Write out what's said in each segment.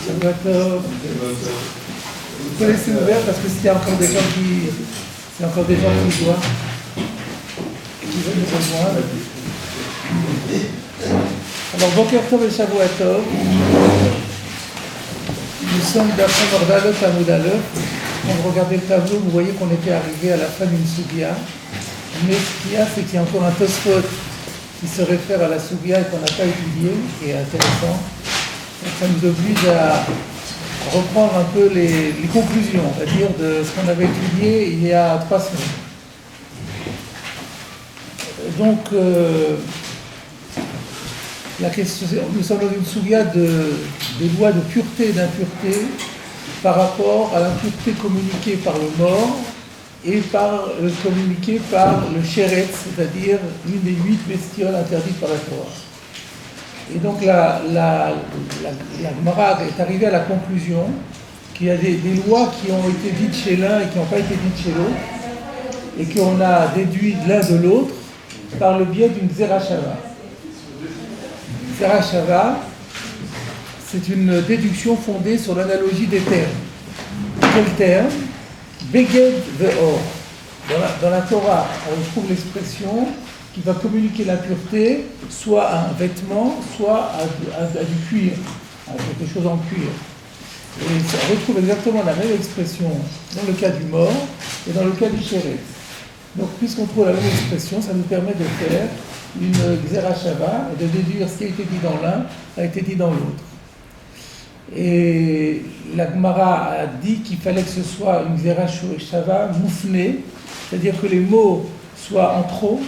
Vous pouvez laisser ouvert parce que s'il y a encore des gens qui. C'est encore des gens qui voient. Qui veulent nous rejoindre. Alors, Boker Tov et Shavuot Tov. Nous sommes d'après Mordalot à Moudalot. Quand vous regardez le tableau, vous voyez qu'on était arrivé à la fin d'une Sugia. Mais ce qu'il y a, c'est qu'il y a encore un Tosfot qui se réfère à la Sugia et qu'on n'a pas étudié, qui est intéressant. Donc, ça nous oblige à reprendre un peu les conclusions, c'est-à-dire de ce qu'on avait étudié il y a 3 semaines. Donc, la question, nous sommes dans une Sugia des lois de pureté et d'impureté par rapport à l'impureté communiquée par le mort et communiquée par le Sheretz, c'est-à-dire une des 8 bestioles interdites par la Torah. Et donc la Gemara est arrivée à la conclusion qu'il y a des lois qui ont été dites chez l'un et qui n'ont pas été dites chez l'autre, et qu'on a déduit l'un de l'autre par le biais d'une Zerachava. Zerachava, c'est une déduction fondée sur l'analogie des termes. Quel terme? Beged ve'or. Dans la Torah, on trouve l'expression qui va communiquer l'impureté, soit à un vêtement, soit à du cuir, à quelque chose en cuir. Et on retrouve exactement la même expression dans le cas du mort et dans le cas du Sheretz. Donc, puisqu'on trouve la même expression, ça nous permet de faire une Xerashava et de déduire ce qui a été dit dans l'un a été dit dans l'autre. Et la Gemara a dit qu'il fallait que ce soit une Xerashava moufnée, c'est-à-dire que les mots soient en trop.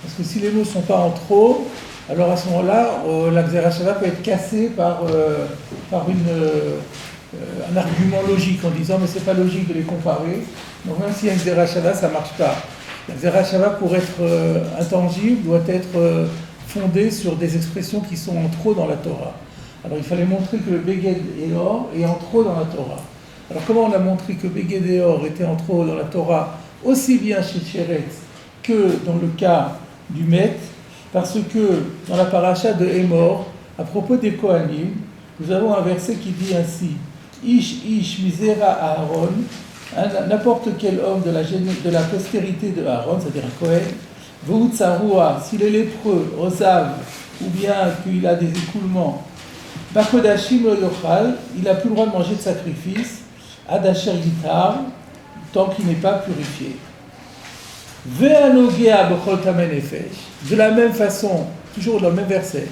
Parce que si les mots ne sont pas en trop, alors à ce moment-là, la Xerashava peut être cassée par un argument logique en disant mais c'est pas logique de les comparer. Donc même s'il y a une Xerashava, ça ne marche pas. La Xerashava, pour être intangible, doit être fondée sur des expressions qui sont en trop dans la Torah. Alors il fallait montrer que le Beged et Or est en trop dans la Torah. Alors comment on a montré que Beged et Or étaient en trop dans la Torah, aussi bien chez Sheretz que dans le cas du Met, parce que dans la paracha de Emor, à propos des Kohanim, nous avons un verset qui dit ainsi: Ish Ish Misera Aaron, n'importe quel homme de la postérité de Aaron, c'est-à-dire un Kohen, Veut Tsarua, s'il est lépreux, Osav, ou bien qu'il a des écoulements, Bakodashim lo yochal, il n'a plus le droit de manger de sacrifice, Adasher Yitar, tant qu'il n'est pas purifié. De la même façon, toujours dans le même verset,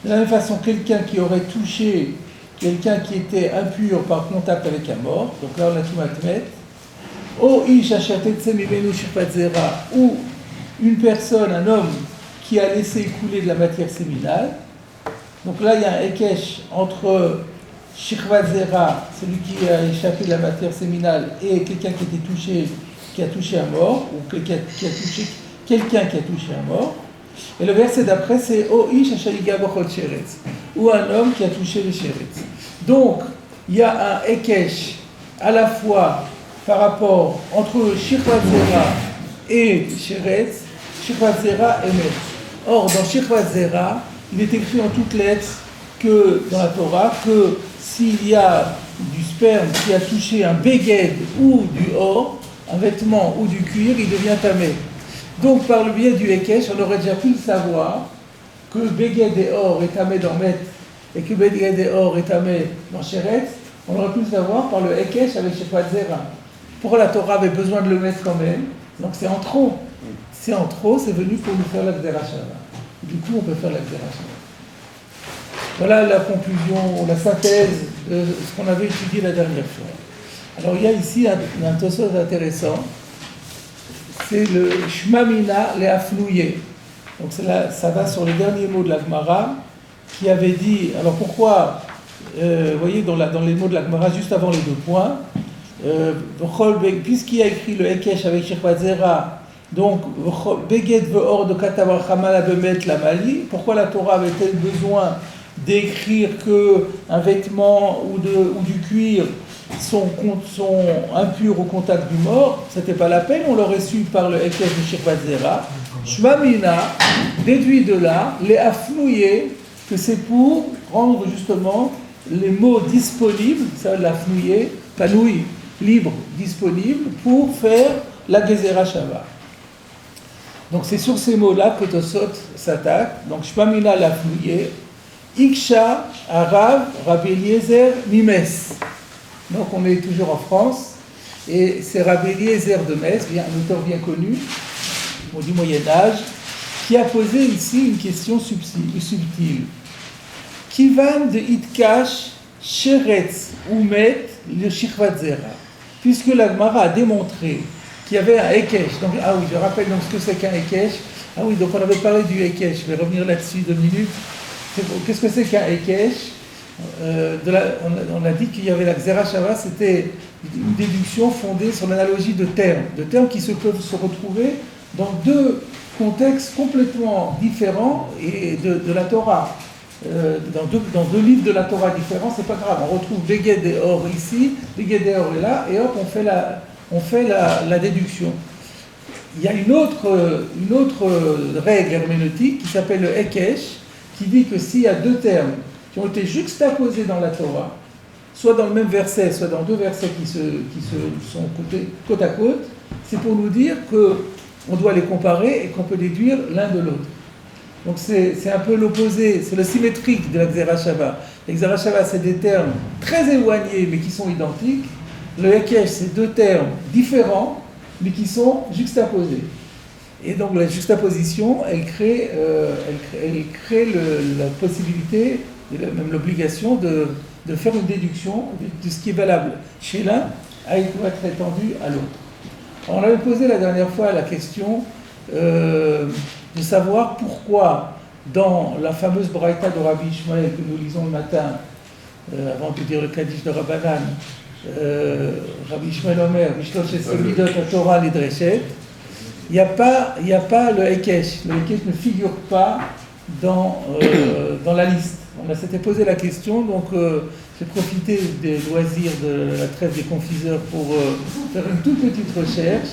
de la même façon, quelqu'un qui aurait touché quelqu'un qui était impur par contact avec un mort, donc là on a tout matmet, ou une personne, un homme qui a laissé écouler de la matière séminale, donc là il y a un Ekesh entre Shirvat Zera, celui qui a échappé de la matière séminale, et quelqu'un qui était touché, qui a touché un mort, ou quelqu'un qui a touché un mort. Et le verset d'après, c'est O ish ashaliga bochot sheretz, ou un homme qui a touché le sheretz. Donc, il y a un Ekesh à la fois par rapport entre Shirvat Zera et sheretz, Shirvat Zera et Met. Or, dans Shirvat Zera, il est écrit en toutes lettres que dans la Torah que s'il y a du sperme qui a touché un beged ou du or, un vêtement ou du cuir, il devient tamé. Donc par le biais du Ekesh, on aurait déjà pu le savoir que beged et or est tamé dans Met et que beged et or est tamé dans Sheretz. On aurait pu le savoir par le Ekesh avec Shirvat Zera. Pourquoi la Torah avait besoin de le mettre quand même? Donc c'est en trop. C'est en trop, c'est venu pour nous faire la Xerashava. Du coup, on peut faire la Xerashava. Voilà la conclusion, la synthèse de ce qu'on avait étudié la dernière fois. Alors il y a ici un Tosot intéressant, c'est le Shmamina le Afnouye. Donc ça va sur les derniers mots de la Gemara qui avait dit, alors pourquoi, vous voyez dans les mots de la Gemara juste avant les 2 points, puisqu'il y a écrit le Ekesh avec Shirvat Zera, donc Beged ve'or de Katavar Hamala Bemet la Mali, pourquoi la Torah avait-elle besoin d'écrire qu'un vêtement ou du cuir sont impurs au contact du mort? C'était pas la peine, on l'aurait su par le Ekesh de Shirvat Zera. Shmamina déduit de là, les afnouillés, que c'est pour rendre justement les mots disponibles, ça la fnouillé, panoui, libre, disponible, pour faire la Gezerah Shava. Donc c'est sur ces mots-là que Tosot s'attaque. Donc Shmamina la fnouillé, Iksha, Arav, Rabbi Eliezer, Mimes. Donc on est toujours en France, et c'est Rabbi Eliezer de Metz, un auteur bien connu, du Moyen-Âge, qui a posé ici une question subtile. Kivan de Itkash, Sheretz, Umet, le Shichvat Zera. Puisque la Gemara a démontré qu'il y avait un Hekesh. Donc, ah oui, je rappelle donc ce que c'est qu'un Hekesh. Ah oui, donc on avait parlé du Hekesh. Je vais revenir là-dessus 2 minutes. Qu'est-ce que c'est qu'un Hekesh? On a dit qu'il y avait la Gezerah Shava, c'était une déduction fondée sur l'analogie de termes qui se peuvent se retrouver dans 2 contextes complètement différents et de la Torah. Dans deux livres de la Torah différents, c'est pas grave. On retrouve Beged et Or ici, Beged et Or est là, et hop, on fait la déduction. Il y a une autre règle herméneutique qui s'appelle le Hekesh, qui dit que s'il y a 2 termes qui ont été juxtaposés dans la Torah, soit dans le même verset, soit dans 2 versets qui sont côte à côte, c'est pour nous dire qu'on doit les comparer et qu'on peut déduire l'un de l'autre. Donc c'est un peu l'opposé, c'est le symétrique de la Gezerah Shava. La Gezerah Shava, c'est des termes très éloignés mais qui sont identiques. Le Hekesh, c'est 2 termes différents mais qui sont juxtaposés. Et donc la juxtaposition, elle crée la possibilité, et même l'obligation de faire une déduction de ce qui est valable chez l'un à être étendu à l'autre. On avait posé la dernière fois la question de savoir pourquoi dans la fameuse Braïta de Rabbi Ishmael que nous lisons le matin, avant de dire le Kaddish de Rabbanan, Rabbi Ishmael Omer, Vishlosh Esrei Midot HaTorah Lidreshet, il n'y a pas le Hekesh. Le Hekesh ne figure pas dans la liste. On s'était posé la question, donc j'ai profité des loisirs de la trêve des confiseurs pour faire une toute petite recherche.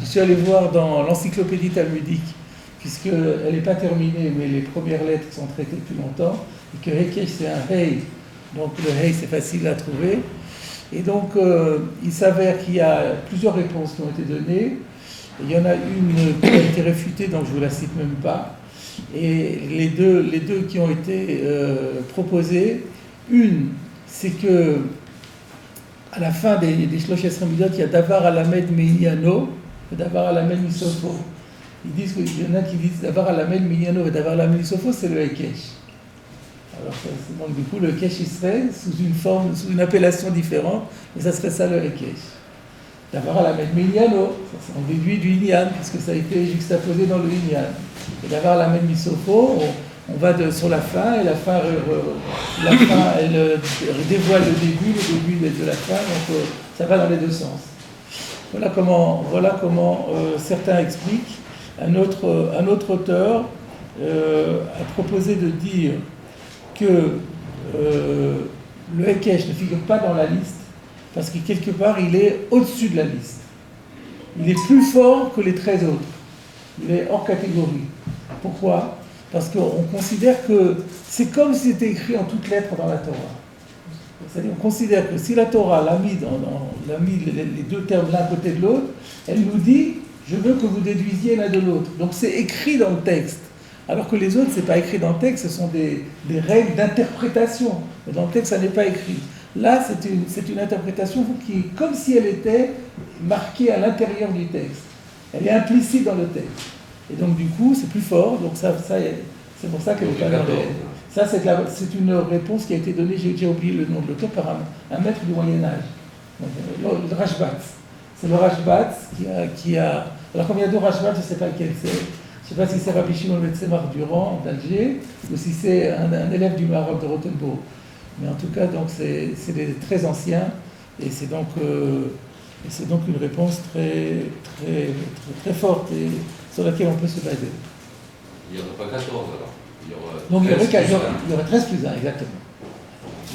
Je suis allé voir dans l'encyclopédie talmudique, puisqu'elle n'est pas terminée, mais les premières lettres sont traitées depuis longtemps, et que Hekesh c'est un Hey, donc le Hey c'est facile à trouver. Et donc il s'avère qu'il y a plusieurs réponses qui ont été données. Il y en a une qui a été réfutée, donc je ne vous la cite même pas. Et les deux qui ont été proposées, une, c'est que à la fin des Shlosh Esrei Midot, il y a Davar Alamed Meinyano et Davar Alamed Misofo. Il y en a qui disent Davar Alamed Meinyano et Davar Alamed Misofo, c'est le Hekesh. Alors, donc du coup, le Hekesh il serait sous une appellation différente, mais ça serait ça le Hekesh. Davar Alamed Meinyano, on déduit du Inyan, puisque ça a été juxtaposé dans le Inyan. Et Davar Alamed Misofo, on va sur la fin, et la fin elle dévoile le début de la fin, donc ça va dans les 2 sens. Voilà comment certains expliquent. Un autre auteur a proposé de dire que le Hekesh ne figure pas dans la liste, parce que quelque part il est au-dessus de la liste. Il est plus fort que les 13 autres. Il est hors catégorie. Pourquoi ? Parce qu'on considère que c'est comme si c'était écrit en toutes lettres dans la Torah. C'est-à-dire qu'on considère que si la Torah l'a mis les 2 termes l'un côté de l'autre, elle nous dit « je veux que vous déduisiez l'un de l'autre ». Donc c'est écrit dans le texte. Alors que les autres, ce n'est pas écrit dans le texte, ce sont des règles d'interprétation. Mais dans le texte, ça n'est pas écrit. Là, c'est une interprétation qui est comme si elle était marquée à l'intérieur du texte. Elle est implicite dans le texte. Et donc, du coup, c'est plus fort. Donc, c'est pour ça qu'elle est pas dans les... Ça, c'est une réponse qui a été donnée, j'ai oublié le nom de l'auteur, par un maître du Moyen-Âge. Le Rashbatz. C'est le Rashbatz qui a... Alors, comme il y a 2 Rashbatz, je ne sais pas lequel c'est. Je ne sais pas si c'est Rabbi Shimon ben Tzemach Durand d'Alger ou si c'est un élève du Maroc de Rothenburg. Mais en tout cas, donc, c'est très ancien et c'est donc une réponse très, très, très, très forte et sur laquelle on peut se baser. Il n'y aurait pas 14 alors. Donc il y aurait 13 plus 1, exactement.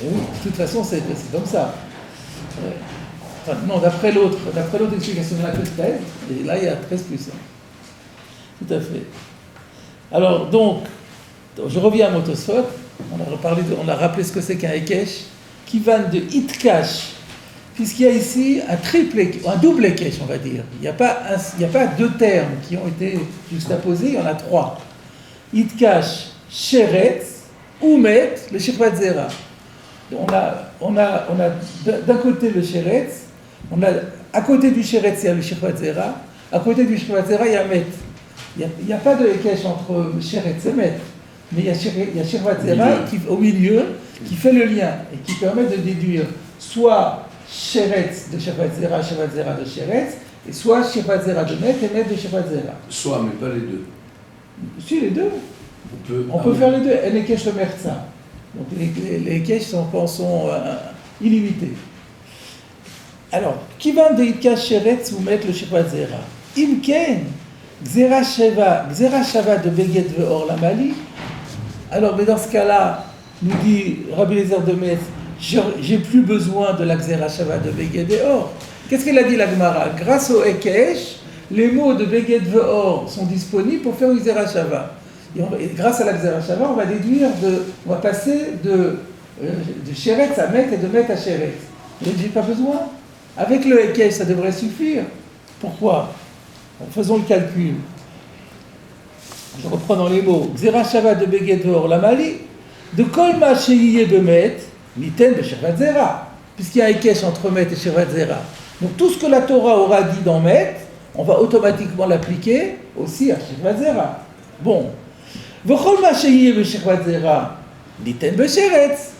Et oui, de toute façon, c'est comme ça. Enfin, non, d'après l'autre explication, il n'y en a que 13, et là, il y a 13 plus 1. Tout à fait. Alors, donc, je reviens à Tosfot. On a rappelé ce que c'est qu'un Ekesh, qui va de Itkash, puisqu'il y a ici un double Ekesh, on va dire. Il n'y a pas deux termes qui ont été juxtaposés, il y en a trois. Itkash, Sheretz, Umet, le Shirvat Zera. On a d'un côté le Sheretz, à côté du Sheretz, il y a le Shirvat Zera, à côté du Shirvat Zera, il y a Met. Il n'y a pas de Ekesh entre Sheretz et Met, mais il y a Shirvat Zera au milieu qui fait le lien et qui permet de déduire soit Sheretz de Shirvat Zera de Sheretz, et soit Shirvat Zera de Met et Met de Shirvat Zera. Soit, mais pas les deux. Si, les deux. On peut faire les deux. Un Ekesh le Merza. Donc les Ekesh sont illimités. Alors, qui va de Itkash Sheretz ou Met le Shirvat Zera? Imken, Gzera Shava de Beged Ve'or Lamali. Alors, mais dans ce cas-là, nous dit Rabbi Eliezer de Metz, j'ai plus besoin de la Gzera Shava de Beged Ve'or. Qu'est-ce qu'elle a dit la Gemara? Grâce au Ekesh, les mots de Beged Ve'or sont disponibles pour faire une Gzera Shava. Et grâce à la Gzera Shava, on va passer de Sheretz à Met et de Met à Sheretz. J'ai pas besoin. Avec le Ekesh, ça devrait suffire. Pourquoi? Faisons le calcul. Je reprends dans les mots. Gzera Shava de Beged Ve'or Lamali, de Kol Ma Sheyiye Bemet, Miten de Shirvat Zera. Puisqu'il y a un Ekesh entre Met et Shirvat Zera. Donc tout ce que la Torah aura dit dans Met, on va automatiquement l'appliquer aussi à Shirvat Zera. Bon. V'chol Ma Sheyiye B'Shirvat Zera, Miten B'Sheretz.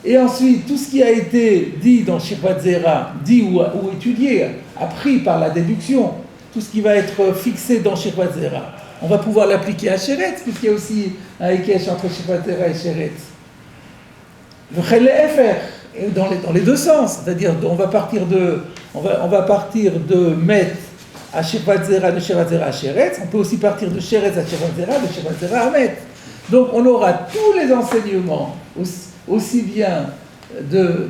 Et ensuite, tout ce qui a été dit dans Shirvat Zera, dit ou étudié, appris par la déduction, tout ce qui va être fixé dans Shirvat Zera, on va pouvoir l'appliquer à Sheretz, puisqu'il y a aussi un Ekesh entre Shirvat Zera et Sheretz. V'chel Efer, dans les deux sens, c'est-à-dire on va partir de Met à Shirvat Zera, de Shirvat Zera à Sheretz, on peut aussi partir de Sheretz à Shirvat Zera, de Shirvat Zera à Met. Donc on aura tous les enseignements, aussi bien de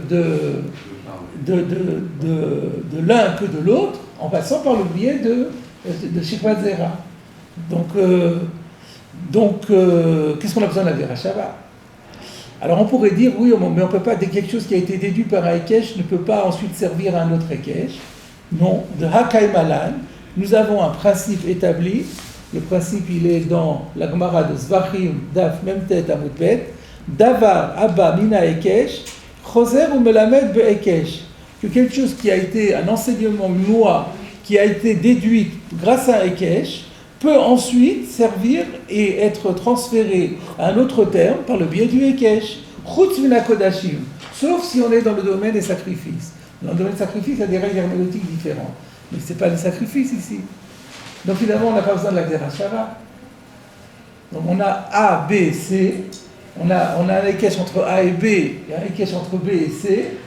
l'un que de l'autre, en passant par le biais de Shirvat Zera. Donc, qu'est-ce qu'on a besoin de la Gzera Shava? Alors on pourrait dire, oui, mais on peut pas, quelque chose qui a été déduit par un Ekesh ne peut pas ensuite servir à un autre Ekesh. Non, de Hakai Malan, nous avons un principe établi. Le principe, il est dans la Gemara de Zvachim, Daf, Memtet, Amutbet, Davar, Abba, Mina, Ekesh, Choser ou Melamed, Be Ekesh. Que quelque chose qui a été un enseignement, une loi, qui a été déduite grâce à un Ekesh, peut ensuite servir et être transféré à un autre terme par le biais du Ekesh. Chutz Mina Kodashim, sauf si on est dans le domaine des sacrifices. Dans le domaine des sacrifices, il y a des règles herméneutiques différentes. Mais ce n'est pas des sacrifices ici. Donc finalement, on n'a pas besoin de la Gzera Shava. Donc on a A, B, C. On a un Ekesh entre A et B, et un Ekesh entre B et C.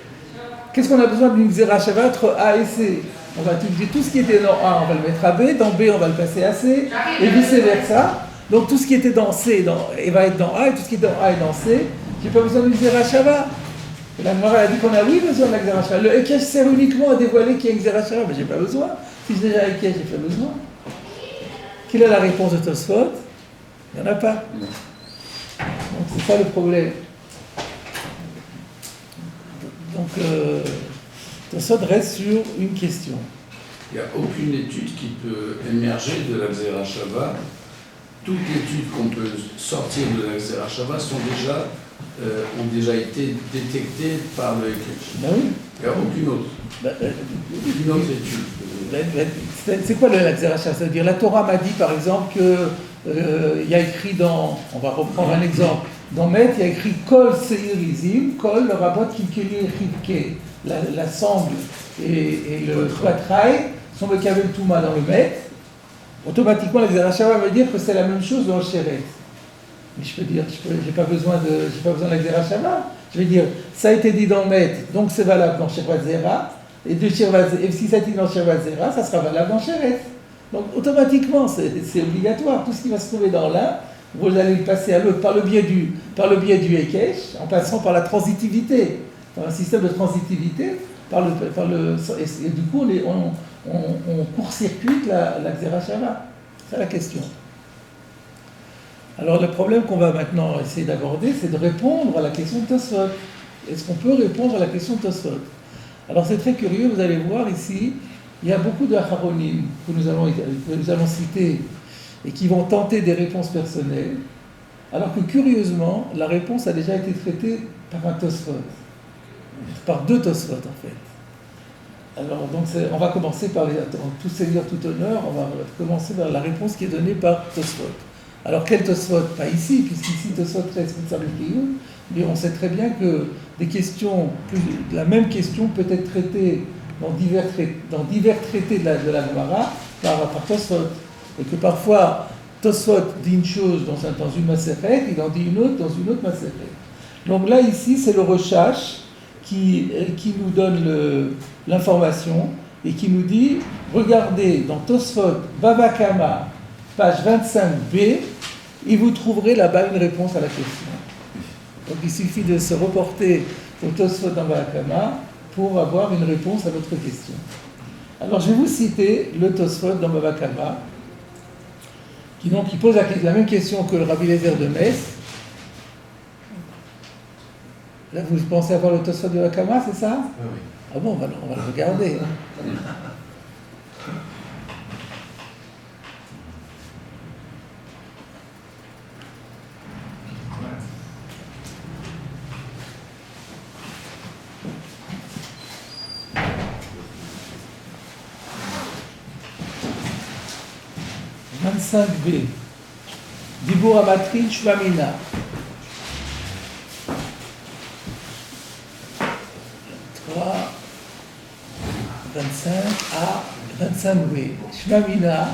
Qu'est-ce qu'on a besoin d'une Gzera Shava entre A et C? On va utiliser tout ce qui était dans A, on va le mettre à B. Dans B, on va le passer à C. Et vice-versa. Donc tout ce qui était dans C va être dans A, et tout ce qui est dans A est dans C. J'ai pas besoin d'une Gzera Shava. Et la Gemara a dit qu'on a oui besoin de la Gzera Shava. Le Ekesh sert uniquement à dévoiler qu'il y a une Gzera Shava, mais j'ai pas besoin. Si j'ai déjà un Ekesh, j'ai pas besoin. Quelle est la réponse de Tosfot? Il n'y en a pas. Donc c'est ça le problème. Donc Tosfot reste sur une question. Il n'y a aucune étude qui peut émerger de la Gzera Shava. Toutes les études qu'on peut sortir de la Gzera Shava ont déjà été détectées par le Ekesh. Ben oui. Il n'y a aucune autre étude. C'est quoi la Gzera Shava? C'est-à-dire la Torah m'a dit par exemple qu'il y a écrit dans, on va reprendre un exemple, dans Met, il y a écrit Kol Seirizim, Kol, le rabot Kilkeli Chivke, la sangle et le Quatraï sont le Kavel Touma dans le Met. Automatiquement la Gzera Shava veut dire que c'est la même chose dans le Sheretz. Mais je peux dire, j'ai pas besoin de la Gzera Shava. Je vais dire, ça a été dit dans le Met, donc c'est valable dans Shirvat Zera. Et si ça a été dit dans Shirvat Zera, ça sera valable dans Sheretz. Donc automatiquement, c'est obligatoire. Tout ce qui va se trouver dans l'un, vous allez le passer à l'autre par le biais du Ekesh, en passant par la transitivité, par un système de transitivité, et du coup on court-circuite la Gzera Shava. C'est la question. Alors le problème qu'on va maintenant essayer d'aborder, c'est de répondre à la question de Tosfot. Est-ce qu'on peut répondre à la question de Tosfot? Alors c'est très curieux, vous allez voir ici, il y a beaucoup de Acharonim que nous allons citer et qui vont tenter des réponses personnelles, alors que curieusement, la réponse a déjà été traitée par un Tosfot, par deux Tosfot en fait. Alors donc on va commencer par tout seigneur, tout honneur, on va commencer par la réponse qui est donnée par Tosfot. Alors quel Tosfot? Pas ici, puisqu'ici Tosfot reste Mitzarikiyun, mais on sait très bien que la même question peut être traitée dans divers traités de la Gemara par Tosfot. Et que parfois Tosfot dit une chose dans une Masechet, il en dit une autre dans une autre Masechet. Donc là ici c'est le Rochash qui nous donne l'information et qui nous dit, regardez dans Tosfot Bava Kama, page 25b, et vous trouverez là-bas une réponse à la question. Donc il suffit de se reporter au Tosfot dans Bava Kama pour avoir une réponse à notre question. Alors je vais vous citer le Tosfot dans Bava Kama, qui pose la même question que le Rabbi Eliezer de Metz. Là, vous pensez avoir le Tosfot de Bava Kama, c'est ça? Oui. Ah bon, on va le regarder. B. Dibur Amatrin Shvamina. 25 à 25b. Shvamina.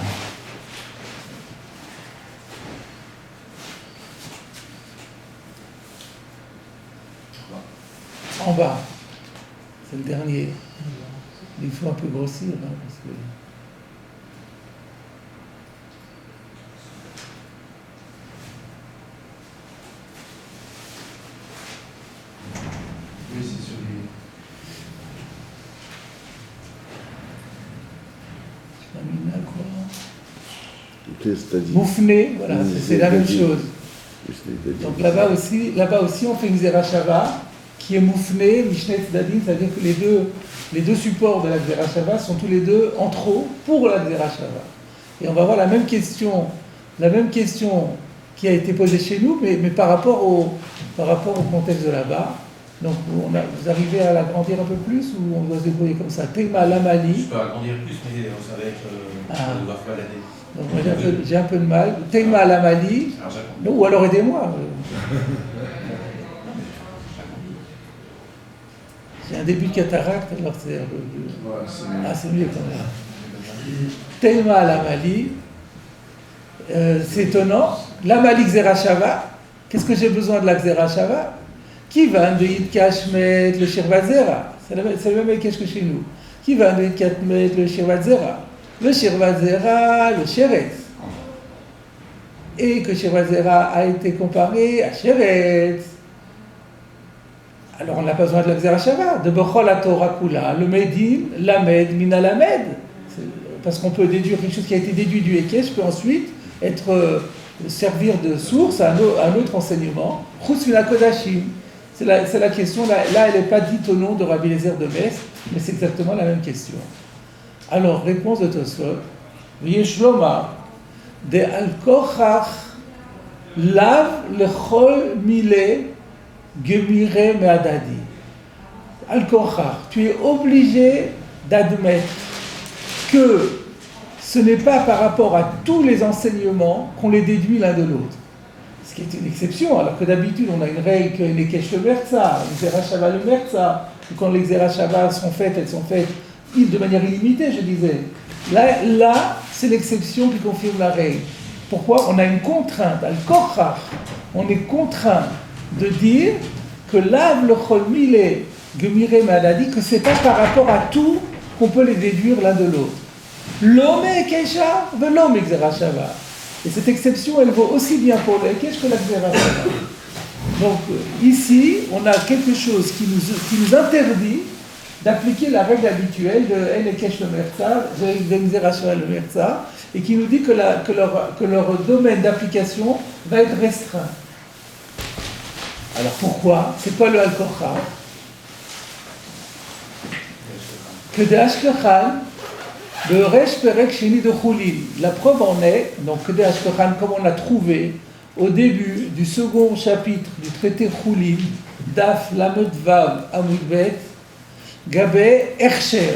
En bas. C'est le dernier. Il faut un peu grossir, hein, parce que... Oui, c'est celui. Moufné, voilà, c'est la même chose. Donc là-bas aussi, on fait une Zerachava qui est moufné, Mishneh Tzedadin, c'est-à-dire que les deux supports de la Zerachava sont tous les deux en trop pour la Zerachava. Et on va voir la même question qui a été posée chez nous, mais par rapport au contexte de là-bas. Donc vous arrivez à l'agrandir un peu plus ou on doit se débrouiller comme ça? Tema Lamali. Je peux agrandir plus, mais ça va être. On doit balader. Donc moi j'ai un peu de mal. Tema Lamali. Ou alors aidez-moi. J'ai un début de cataracte, alors c'est un peu. C'est mieux quand même. Tema Lamali. C'est étonnant. Lamali Xerashava. Qu'est-ce que j'ai besoin de la Xerashava? Qui va de Yidkashmet le Shirvazera? C'est le même Ekesh que chez nous. Qui va de Yidkashmet le Shirvazera? Le Shirvazera, le Sheretz. Et que Shirvazera a été comparé à Sheretz. Alors on n'a pas besoin de la Xerashava. De Bechol la Torah Kula, le Medin, Lamed, Mina Lamed. Parce qu'on peut déduire quelque chose qui a été déduit du Ekesh, peut ensuite servir de source à un autre enseignement. Chusvina Kodashim. C'est la question, là elle n'est pas dite au nom de Rabbi Eliezer de Metz, mais c'est exactement la même question. Alors, réponse de Tosfot, Yeshloma, de Al-Kochach, Lav lechol mile gemire me'adadi. Al-Kochach, tu es obligé d'admettre que ce n'est pas par rapport à tous les enseignements qu'on les déduit l'un de l'autre. Ce qui est une exception, alors que d'habitude on a une règle que les Kesh le Merza, les Zerachava le Merza, et quand les Zerachava sont faites, elles sont faites de manière illimitée, je disais. Là c'est l'exception qui confirme la règle. Pourquoi? On a une contrainte, al-Kochach, on est contraint de dire que l'Av le Cholmile Gemire Maladi, que c'est pas par rapport à tout qu'on peut les déduire l'un de l'autre. L'homme est Kesha, l'homme est Zerachava. Et cette exception, elle vaut aussi bien pour le Ekesh que la Xerashava. Donc ici, on a quelque chose qui nous interdit d'appliquer la règle habituelle de En Ekesh le Merza, le Merza, et qui nous dit que leur domaine d'application va être restreint. Alors pourquoi? C'est quoi le Al-Kocha? Que de Ashkechan, le Resh Perek Sheni de Choulin. La preuve en est, donc que de Ashkechan, comme on l'a trouvé au début du second chapitre du traité Choulin, Daf Lamed Vav Amud Bet, Gabé Ercher.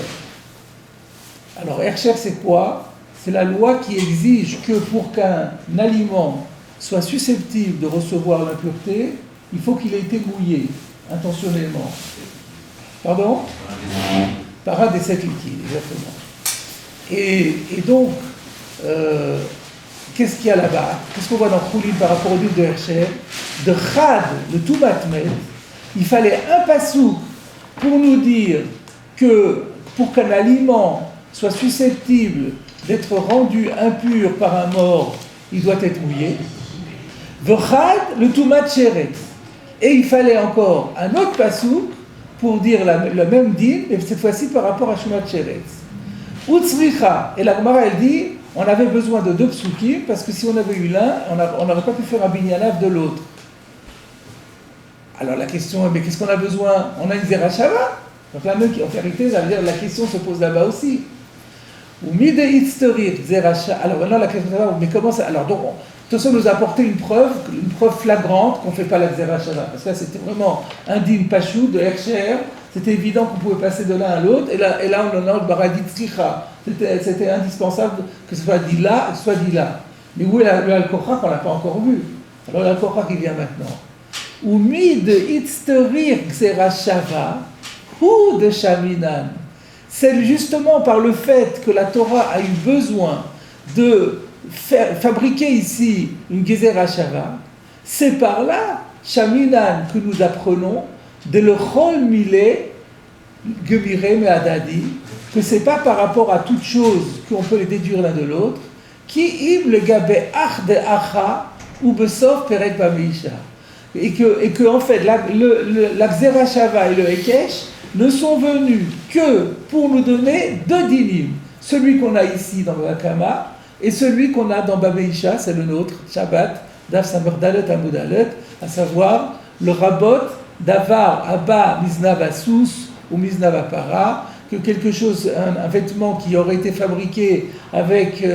Alors Ercher c'est quoi? C'est la loi qui exige que pour qu'un aliment soit susceptible de recevoir l'impureté, il faut qu'il ait été mouillé intentionnellement. Pardon? Par un des 7 liquides, exactement. Et donc, qu'est-ce qu'il y a là-bas? Qu'est-ce qu'on voit dans Choulin par rapport au livre de Hercher? De Chad, le Toumatmet, il fallait un passouk pour nous dire que pour qu'un aliment soit susceptible d'être rendu impur par un mort, il doit être mouillé. V'chad, le Toumat Sheret. Et il fallait encore un autre passouk pour dire le même din, et cette fois-ci par rapport à Shumat Sheretz. Utzricha, et la Gemara elle dit, on avait besoin de 2 psukim, parce que si on avait eu l'un, on n'aurait pas pu faire un binyanav de l'autre. Alors la question est, mais qu'est-ce qu'on a besoin? On a une Zerachava. Donc là même, en vérité, ça veut dire la question se pose là-bas aussi. Ou mide hitstorir Zerachava. Alors maintenant la question est, mais comment ça? Alors donc, tout ça nous a apporté une preuve flagrante qu'on ne fait pas la Zerachava. Parce que là, c'était vraiment un din pachou de Hercher. C'était évident qu'on pouvait passer de l'un à l'autre. Et là on a le baradit tzricha. C'était indispensable que ce soit dit là, que ce soit dit là. Mais où est le Al-Kocha qu'on n'a pas encore vu? Alors le Al-Kocha qui vient maintenant. Ou mi de hitstorir Zerachava, ou de Shaminan. C'est justement par le fait que la Torah a eu besoin de fabriquer ici une Gezer Hashava, c'est par là, Shaminan, que nous apprenons, de le Chol Milé, Gemire Me'adadi, que c'est pas par rapport à toute chose qu'on peut les déduire l'un de l'autre, qui im le Gabé Ach de Acha, ou Besof Perek Bamisha. Et que en fait, la Gezer Hashava et le Hekesh ne sont venus que pour nous donner 2 dinim. Celui qu'on a ici dans le Hakama, et celui qu'on a dans Babeisha, c'est le nôtre, Shabbat, Daf Samer Dalet Amud Alet, à savoir le rabot d'Avar Abba Miznav Asous ou Miznav Apara, que quelque chose, un vêtement qui aurait été fabriqué avec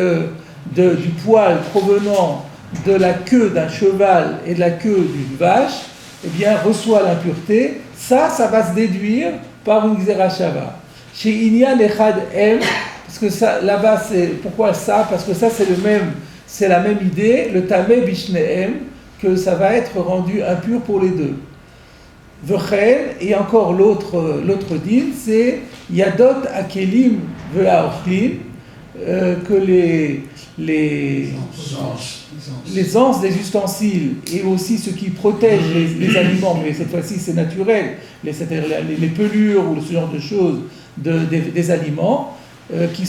du poil provenant de la queue d'un cheval et de la queue d'une vache, eh bien reçoit l'impureté. Ça va se déduire par une Xerashava. Chez Inyan Echad M, parce que ça, là-bas, pourquoi ça? Parce que ça, c'est la même idée, le Tameh Bishnehem, que ça va être rendu impur pour les deux. Vechen, et encore l'autre din, c'est Yadot Akelim Ve'aochlin, que les anses des ustensiles et aussi ce qui protège les aliments, mais cette fois-ci c'est naturel, c'est-à-dire les pelures ou ce genre de choses des aliments, qui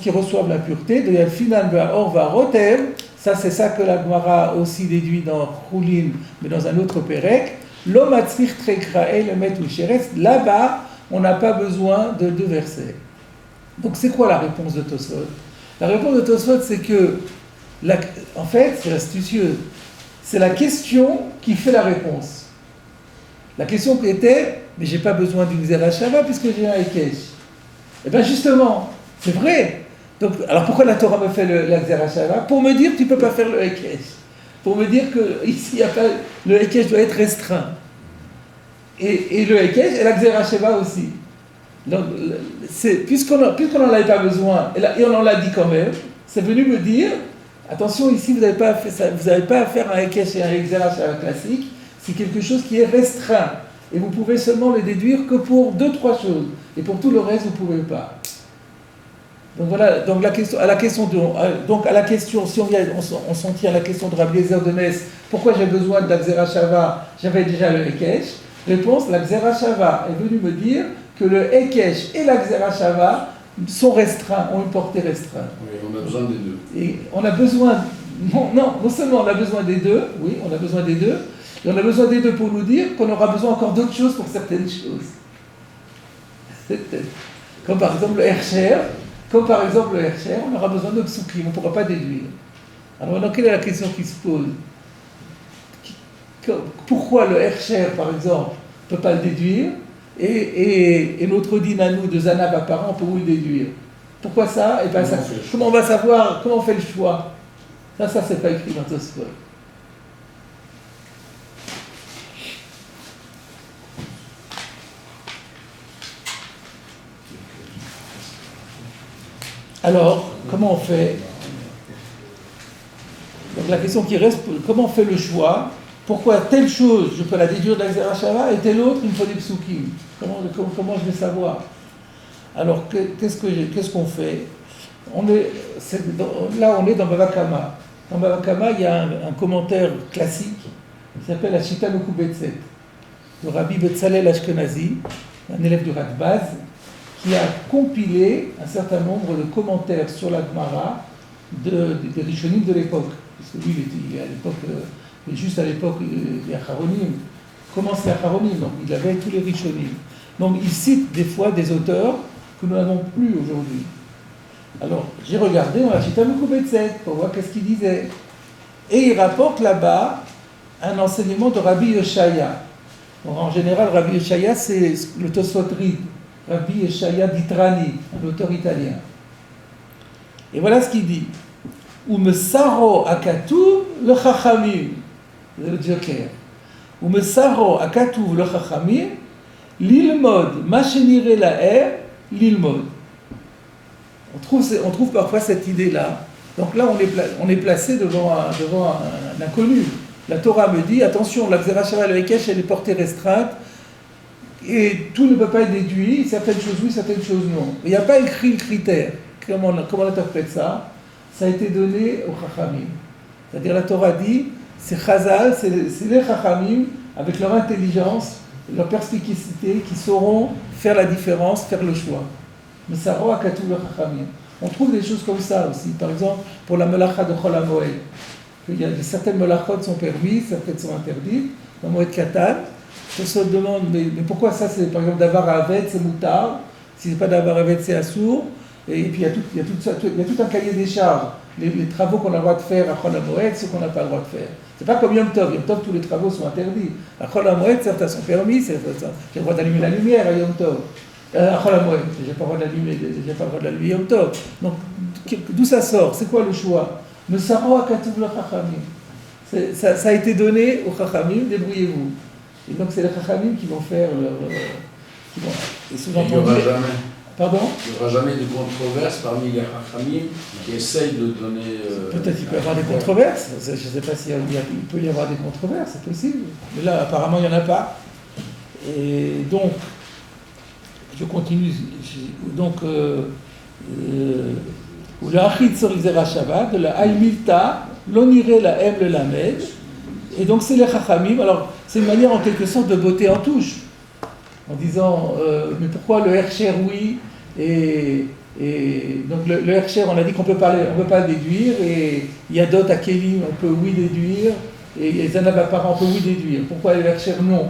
reçoivent la pureté, de Yalfinan Or Varotem, ça c'est ça que la Gemara aussi déduit dans Choulin, mais dans un autre Pérec, L'Omatzrich Trekrae le Met Ucheres, là-bas on n'a pas besoin de 2 versets. Donc c'est quoi la réponse de Tosfot? La réponse de Tosfot c'est que, en fait c'est astucieux, c'est la question qui fait la réponse. La question qui était, mais j'ai pas besoin d'une Zerachava puisque j'ai un Hekesh. Eh bien justement, c'est vrai. Donc, alors pourquoi la Torah me fait la Zerachava? Pour me dire que tu ne peux pas faire le Hekesh. Pour me dire que ici, le Hekesh doit être restreint. Et le Hekesh et la Zerachava aussi. Donc, puisqu'on n'en avait pas besoin, et on en l'a dit quand même, c'est venu me dire, attention, ici, vous n'avez pas à faire un Hekesh et un Zerachava classique, c'est quelque chose qui est restreint. Et vous pouvez seulement le déduire que pour 2-3 choses. Et pour tout le reste, vous ne pouvez pas. Donc voilà, donc si on s'en tient à la question de Rabbi Eliezer de Metz, pourquoi j'ai besoin de la Zerachava? J'avais déjà le Hekesh. Réponse, la Zerachava est venue me dire que le Hekesh et la Zerachava sont restreints, ont une portée restreinte. Oui, on a besoin des deux. Et on a besoin, non seulement on a besoin des deux, oui, on a besoin des deux, et on a besoin des deux pour nous dire qu'on aura besoin encore d'autres choses pour certaines choses. Comme par exemple le Hersher, on aura besoin de psukim, on ne pourra pas déduire. Alors maintenant, quelle est la question qui se pose? Pourquoi le Hersher, par exemple, ne peut pas le déduire et notre din à nous de Zanav apparent, on peut le déduire? Pourquoi ça? Et ben ça, comment on va savoir, comment on fait le choix? Ça c'est pas écrit dans Tosfot. Alors, comment on fait? Donc la question qui reste, comment on fait le choix? Pourquoi telle chose, je peux la déduire de la Xera Shava, et telle autre, il me faut des psukim? Comment je vais savoir? Alors, qu'est-ce qu'on fait? Là, on est dans Bava Kama. Dans Bava Kama, il y a un commentaire classique qui s'appelle Ashita Mekubetset, de Rabbi Betzalel Ashkenazi, un élève du Radbaz, qui a compilé un certain nombre de commentaires sur la Gemara des Rishonim de l'époque. Parce que lui, il est à l'époque, juste à l'époque des Acharonim. Comment c'est Acharonim? Donc, il avait tous les Rishonim. Donc, il cite des fois des auteurs que nous n'avons plus aujourd'hui. Alors, j'ai regardé dans la Shita Mekubetset pour voir qu'est-ce qu'il disait. Et il rapporte là-bas un enseignement de Rabbi Yeshaya. Donc, en général, Rabbi Yeshaya, c'est le Tosfot Rid. Rabbi Yeshaya d'Itrani, un auteur italien. Et voilà ce qu'il dit. Umesaro akatuv le chachamim. C'est le joker. Umesaro akatuv le chachamim, l'ilmod, machenire laer, l'ilmod. On trouve parfois cette idée-là. Donc là, on est placé devant un inconnu. La Torah me dit, attention, la Xera Shava le Hekesh, elle est portée restreinte, et tout ne peut pas être déduit, certaines choses oui, certaines choses non. Il n'y a pas écrit le critère. Comment on interprète ça? Ça a été donné aux Chachamim. C'est-à-dire la Torah dit, c'est Chazal, c'est les Chachamim, avec leur intelligence, leur perspicacité, qui sauront faire la différence, faire le choix. Mais ça rend à Katou le Chachamim. On trouve des choses comme ça aussi. Par exemple, pour la Melacha de Chol HaMoed, il y a certaines Melachot sont permises, certaines sont interdites. Dans Moed Katan, on se demande, mais pourquoi ça, c'est par exemple d'avar à Aved, c'est moutard, si c'est pas d'avar à Aved, c'est assourd, et puis il y a tout un cahier des charges, les travaux qu'on a le droit de faire à Chol HaMoed, ceux qu'on n'a pas le droit de faire. C'est pas comme Yom Tov, tous les travaux sont interdits. À Chol HaMoed, certains sont permis, j'ai le droit d'allumer la lumière à Yom Tov. À Chol HaMoed, j'ai pas le droit d'allumer Yom Tov. Donc, d'où ça sort? C'est quoi le choix? Me saro akatuv le chachamim. Ça a été donné aux chachamim, débrouillez-vous. Et donc c'est les chachamim qui vont faire leur... et souvent il n'y aura jamais. Pardon? Il n'y aura jamais de controverse parmi les chachamim qui essayent de donner... Peut-être qu'il peut y avoir des controverses. Je ne sais pas s'il peut y avoir des controverses, c'est possible. Mais là, apparemment, il n'y en a pas. Et donc, je continue. Donc, ou la achid sur Xera Shava, de la Haïmilta, l'oniré la M le lamed, et donc c'est les chachamim. Alors c'est une manière en quelque sorte de botter en touche, en disant mais pourquoi le Hersher oui, et donc le Hersher on a dit qu'on peut pas le déduire, et Yadot à Kélim on peut oui déduire, et Zanav apparent on peut oui déduire, pourquoi le Hersher non?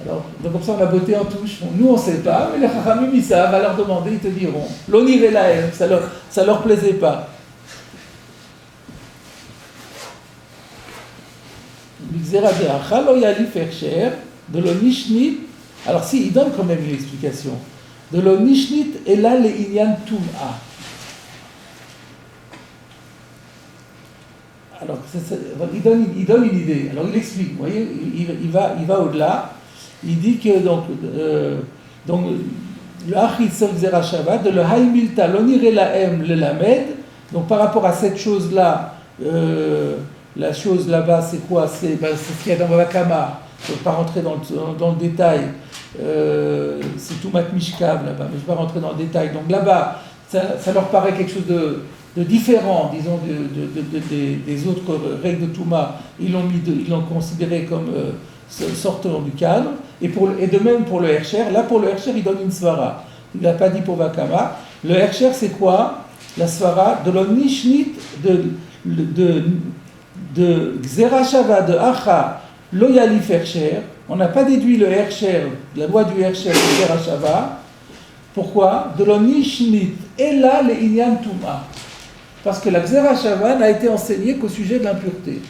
Alors, donc comme ça on a botté en touche. Bon, nous on ne sait pas, mais les chachamim ils savent, va leur demander, ils te diront. L'oniré la haine, ça leur plaisait pas. L'Ixera de Achal, lo yalif Hersher, de l'onishnit. Alors si, il donne quand même une explication. De l'onishnit et là les inyan tum'a. Alors, il donne une idée. Alors il explique, vous voyez, il va au-delà. Il dit que donc le Achid Sol Xera Shava, de le Haïmilta, l'oniré la M, le Lamed, donc par rapport à cette chose-là, la chose là-bas, c'est quoi? C'est ce qu'il y a dans Bava Kama, je ne vais pas rentrer dans le détail, c'est tout Mat Mishkav là-bas, mais je ne vais pas rentrer dans le détail. Donc là-bas, ça leur paraît quelque chose de différent, disons, des autres règles de Touma. Ils l'ont considéré comme sortant du cadre, et de même pour le Hersher. Là, pour le Hersher, il donne une svara. Il n'a pas dit pour Vakama. Le Hersher, c'est quoi? La svara de l'onishnit, de Xera Shava, de Acha, lo yalif Hersher. On n'a pas déduit le Hersher, la loi du Hersher de Xera Shava. Pourquoi? De l'onishnit et là les inyan tuma. Parce que la Xera Shava n'a été enseignée qu'au sujet de l'impureté.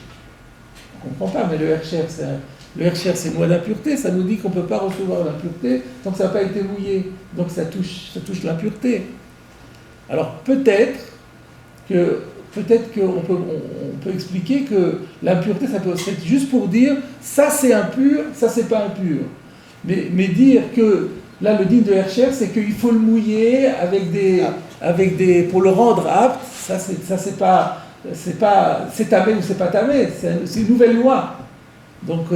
On ne comprend pas, mais le Hercher, c'est une loi d'impureté, ça nous dit qu'on ne peut pas recevoir l'impureté tant que ça n'a pas été mouillé. Donc ça touche l'impureté. Alors peut-être qu'on peut expliquer que l'impureté, ça peut être juste pour dire ça c'est impur, ça c'est pas impur. Mais dire que là le din de Hercher, c'est qu'il faut le mouiller pour le rendre apte, c'est tamé ou c'est pas tamé, c'est une nouvelle loi. Donc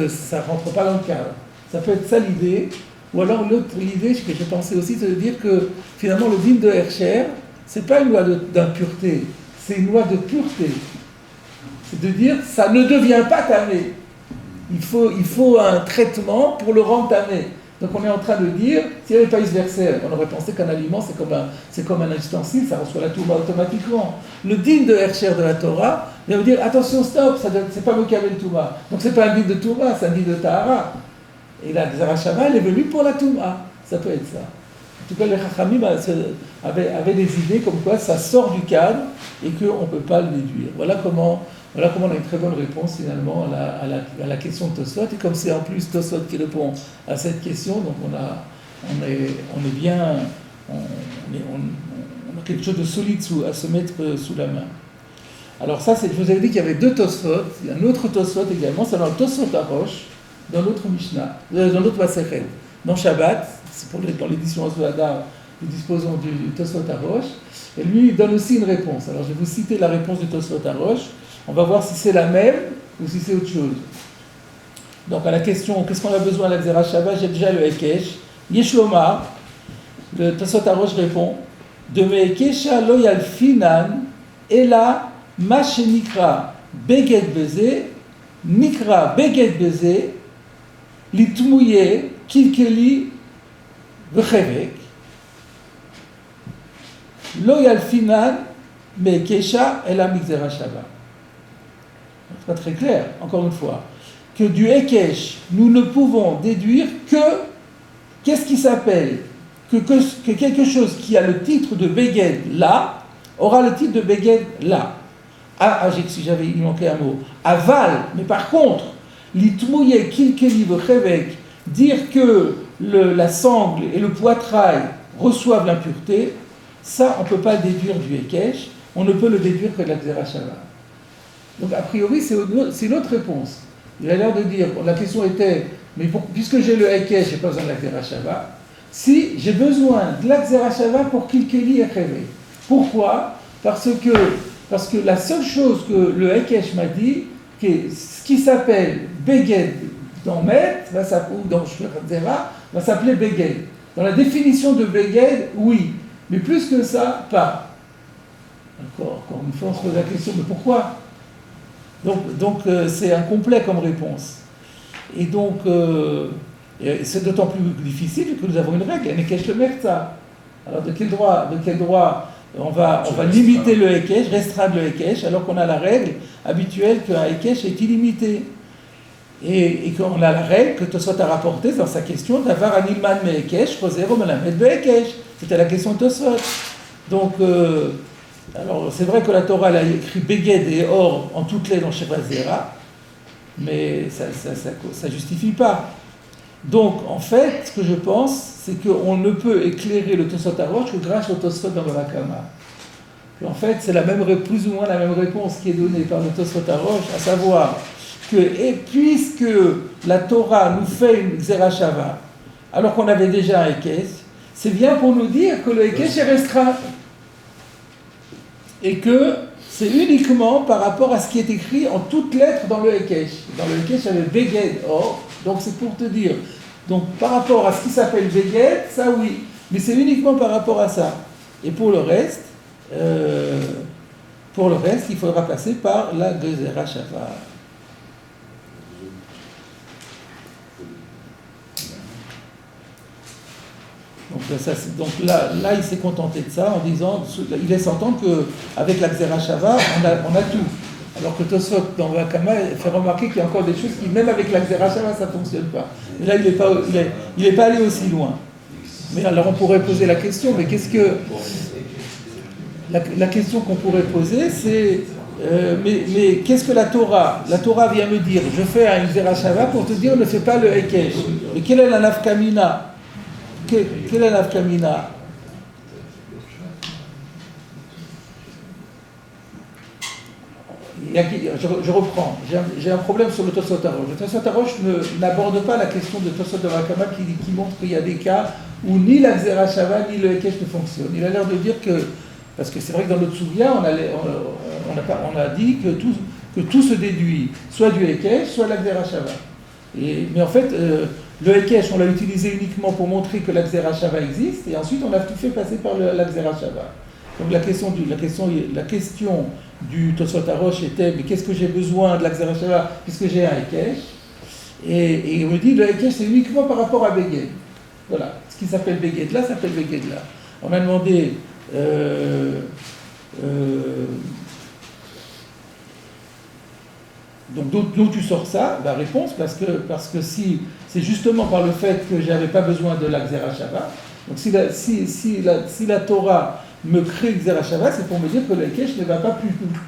ça rentre pas dans le cadre. Ça peut être ça l'idée. Ou alors l'autre idée que j'ai pensé aussi, c'est de dire que finalement le din de Hercher, c'est pas une loi d'impureté, c'est une loi de pureté. C'est de dire ça ne devient pas tamé. Il faut un traitement pour le rendre tamé. Donc on est en train de dire, s'il n'y avait pas vice-versa, on aurait pensé qu'un aliment c'est comme un ustensile, ça reçoit la Touma automatiquement. Le din de Hercher de la Torah vient vous dire attention, stop, c'est pas Mokabel Touma. Donc c'est pas un din de Touma, c'est un din de Tahara. Et la Xera Shava, elle est venue pour la Touma. Ça peut être ça. En tout cas, les Chachamim avaient des idées comme quoi ça sort du cadre et qu'on ne peut pas le déduire. Voilà comment on a une très bonne réponse finalement à la question de Tosfot. Et comme c'est en plus Tosfot qui répond à cette question, donc on a quelque chose de solide à se mettre sous la main. Alors ça, je vous avais dit qu'il y avait deux Tosfot. Il y a un autre Tosfot également, c'est dans le Tosfot Arosh, dans l'autre Mishnah, dans l'autre Masechet. Dans Shabbat, dans l'édition Osvada, nous disposons du Tosfot Arosh, et lui il donne aussi une réponse. Alors je vais vous citer la réponse du Tosfot Arosh, on va voir si c'est la même ou si c'est autre chose. Donc à la question, qu'est-ce qu'on a besoin à la Xera Shava, j'ai déjà le Hekesh. Yeshlomar, le Tosfot Arosh répond, de me Hekesha lo yalfinan, ela ma shenikra beged beze, nikra beged beze, litmouye, kilkeli, vechevek, lo yalfinan, me Hekesha, ela mixera Shava. C'est pas très clair, encore une fois, que du Hekesh, nous ne pouvons déduire qu'est-ce qui s'appelle, que quelque chose qui a le titre de Beged là, aura le titre de Beged là. Il manquait un mot. Aval, mais par contre, l'itmouye kilkeli vechevek, dire que la sangle et le poitrail reçoivent l'impureté, ça on ne peut pas le déduire du Hekesh, on ne peut le déduire que de la Xera Shava. Donc, a priori, c'est une autre réponse. Il a l'air de dire, la question était, mais puisque j'ai le Hekesh, je n'ai pas besoin de la Xera Shava. Si, j'ai besoin de la Xera Shava pour Kilkeli et Cheve. Pourquoi? Parce que la seule chose que le Hekesh m'a dit, ce qui s'appelle Beged dans Met, ou dans Shvera, va s'appeler Beged. Dans la définition de Beged, oui. Mais plus que ça, pas. Encore une fois, on se pose la question, mais pourquoi? Donc c'est incomplet comme réponse. Et donc, c'est d'autant plus difficile que nous avons une règle, Hekesh le Merza. Alors de quel droit on va limiter le Hekesh, restreindre le Hekesh, alors qu'on a la règle habituelle qu'un Hekesh est illimité. Et qu'on a la règle que Tosfot a rapportée dans sa question d'avoir un ilman me Hekesh, Roser ou Melamed be Hekesh. C'était la question de Tosfot. Donc, alors, c'est vrai que la Torah elle a écrit Beged et Or en toutes lettres dans Sheva Zera, mais ça justifie pas. Donc, en fait, ce que je pense, c'est qu'on ne peut éclairer le Tosfot Arosh que grâce au Tosfot dans Bava Kama. En fait, c'est plus ou moins la même réponse qui est donnée par le Tosfot Arosh, à savoir que, puisque la Torah nous fait une Xera Shava, alors qu'on avait déjà un Hekesh, c'est bien pour nous dire que le Hekesh est restreint. Et que c'est uniquement par rapport à ce qui est écrit en toutes lettres dans le Hekesh. Dans le Hekesh, il y avait Beged, Or, donc c'est pour te dire. Donc par rapport à ce qui s'appelle Beged, ça oui, mais c'est uniquement par rapport à ça. Et pour le reste, il faudra passer par la Xera Shava. Donc là, il s'est contenté de ça en disant, il laisse entendre qu'avec la Xera Shava, on a tout. Alors que Tosfot dans Vakama fait remarquer qu'il y a encore des choses qui, même avec la Xera Shava, ça ne fonctionne pas. Mais là, il n'est pas allé aussi loin. Mais alors on pourrait poser la question, mais qu'est-ce que... La question qu'on pourrait poser, c'est... mais qu'est-ce que la Torah? La Torah vient me dire, je fais un Zerachava pour te dire, ne fais pas le Hekesh. Mais quelle est la nafkamina? Quelle est la nafkamina? Je reprends, j'ai un problème sur le Tosot Harosh. Le Tosot Harosh n'aborde pas la question de Tosot de Rakama qui montre qu'il y a des cas où ni la Xera Shava ni le Hekesh ne fonctionnent. Il a l'air de dire que, parce que c'est vrai que dans notre Souviens, on a dit que tout se déduit, soit du Hekesh, soit la Xera Shava. Mais en fait, le Hekesh, on l'a utilisé uniquement pour montrer que la Xera Shava existe, et ensuite on a tout fait passer par la Xera Shava. Donc la question du Tosot Harosh était, mais qu'est-ce que j'ai besoin de la Xera Shava puisque j'ai un Hekesh? Et on me dit, le Hekesh c'est uniquement par rapport à Beged. Voilà, ce qui s'appelle Beged là s'appelle Beged là. On m'a demandé, donc d'où tu sors ça? La réponse, parce que si c'est justement par le fait que j'avais pas besoin de la Xera Shava, donc si la Torah me crée Xera Shava, c'est pour me dire que le Hekesh ne va pas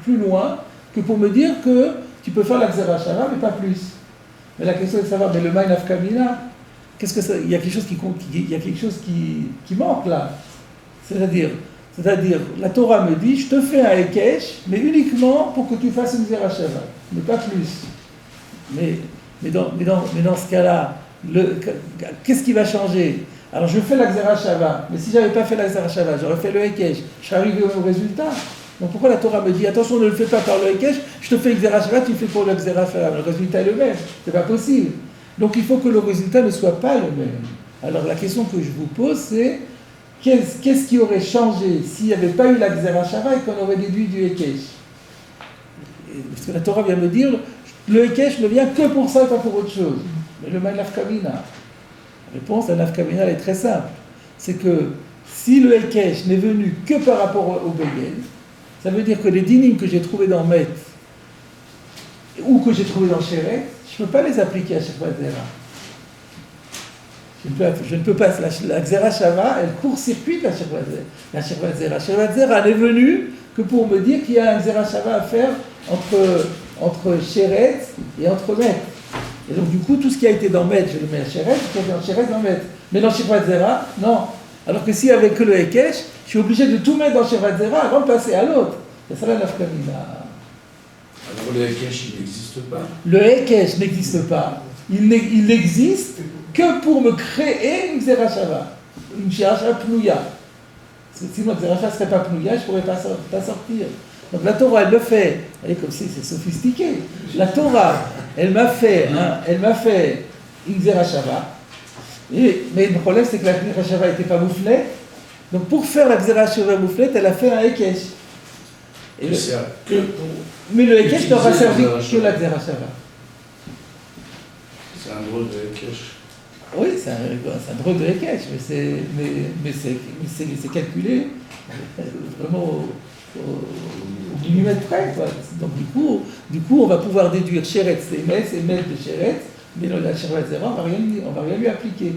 plus loin que pour me dire que tu peux faire la Xera Shava, mais pas plus. Mais la question est de savoir, mais le Maïn Afkamina, qu'est-ce que ça, il y a quelque chose qui manque là. C'est-à-dire, la Torah me dit, je te fais un Hekesh, mais uniquement pour que tu fasses une Xera Shava, mais pas plus. Mais dans ce cas-là, qu'est-ce qui va changer? Alors je fais la Xera Shava, mais si j'avais pas fait la Xera Shava, j'aurais fait le Hekesh, je serais arrivé au même résultat. Donc pourquoi la Torah me dit, attention, ne le fais pas par le Hekesh, je te fais Xera Shava, tu le fais pour le Xera Shava, le résultat est le même, c'est pas possible. Donc il faut que le résultat ne soit pas le même. Alors la question que je vous pose, c'est, qu'est-ce qui aurait changé s'il n'y avait pas eu la Xera Shava et qu'on aurait déduit du Hekesh? Parce que la Torah vient me dire, le Hekesh ne vient que pour ça et pas pour autre chose. Mais le Maïn Afkamina, la réponse à Nafkamina est très simple. C'est que si le Hekesh n'est venu que par rapport au Beged, ça veut dire que les dinim que j'ai trouvés dans Met ou que j'ai trouvés dans Sheret, je ne peux pas les appliquer à Shekvat Zera. Je ne peux pas. La Xera Shava, elle court-circuite la Shekvat Zera. Shekvat Zera n'est venue que pour me dire qu'il y a un Xera Shava à faire entre Sheret et entre Met. Et donc, du coup, tout ce qui a été dans Met, je le mets à Sheret, tout ce qui a été dans Sheret, dans Met. Mais dans Shekvat Zera, non. Alors que s'il n'y avait que le Hekesh, je suis obligé de tout mettre dans Shekvat Zera avant de passer à l'autre. C'est ça la nafkamina. Alors le Hekesh, il n'existe pas. Le Hekesh n'existe pas. Il n'existe que pour me créer une Xera Shava. Une Xera Shava Pnouya. Parce que sinon, la Xera Shava ne serait pas Pnouya, je ne pourrais pas sortir. Donc la Torah, elle le fait. Elle est comme si c'est sophistiqué. La Torah, elle m'a fait une Xera Shava. Mais le problème, c'est que la Xera Shava n'était pas mouflée. Donc pour faire la Xera Shava mouflée, elle a fait un Hekesh. Mais le Hekesh n'aura servi que la Xera Shava. C'est un drôle de Hekesh. Oui, c'est un drôle de Hekesh, mais c'est calculé vraiment au millimètre près, quoi. Donc du coup, on va pouvoir déduire Sheret, c'est Met de Sheret, mais la Sheret Zera, on va rien lui appliquer.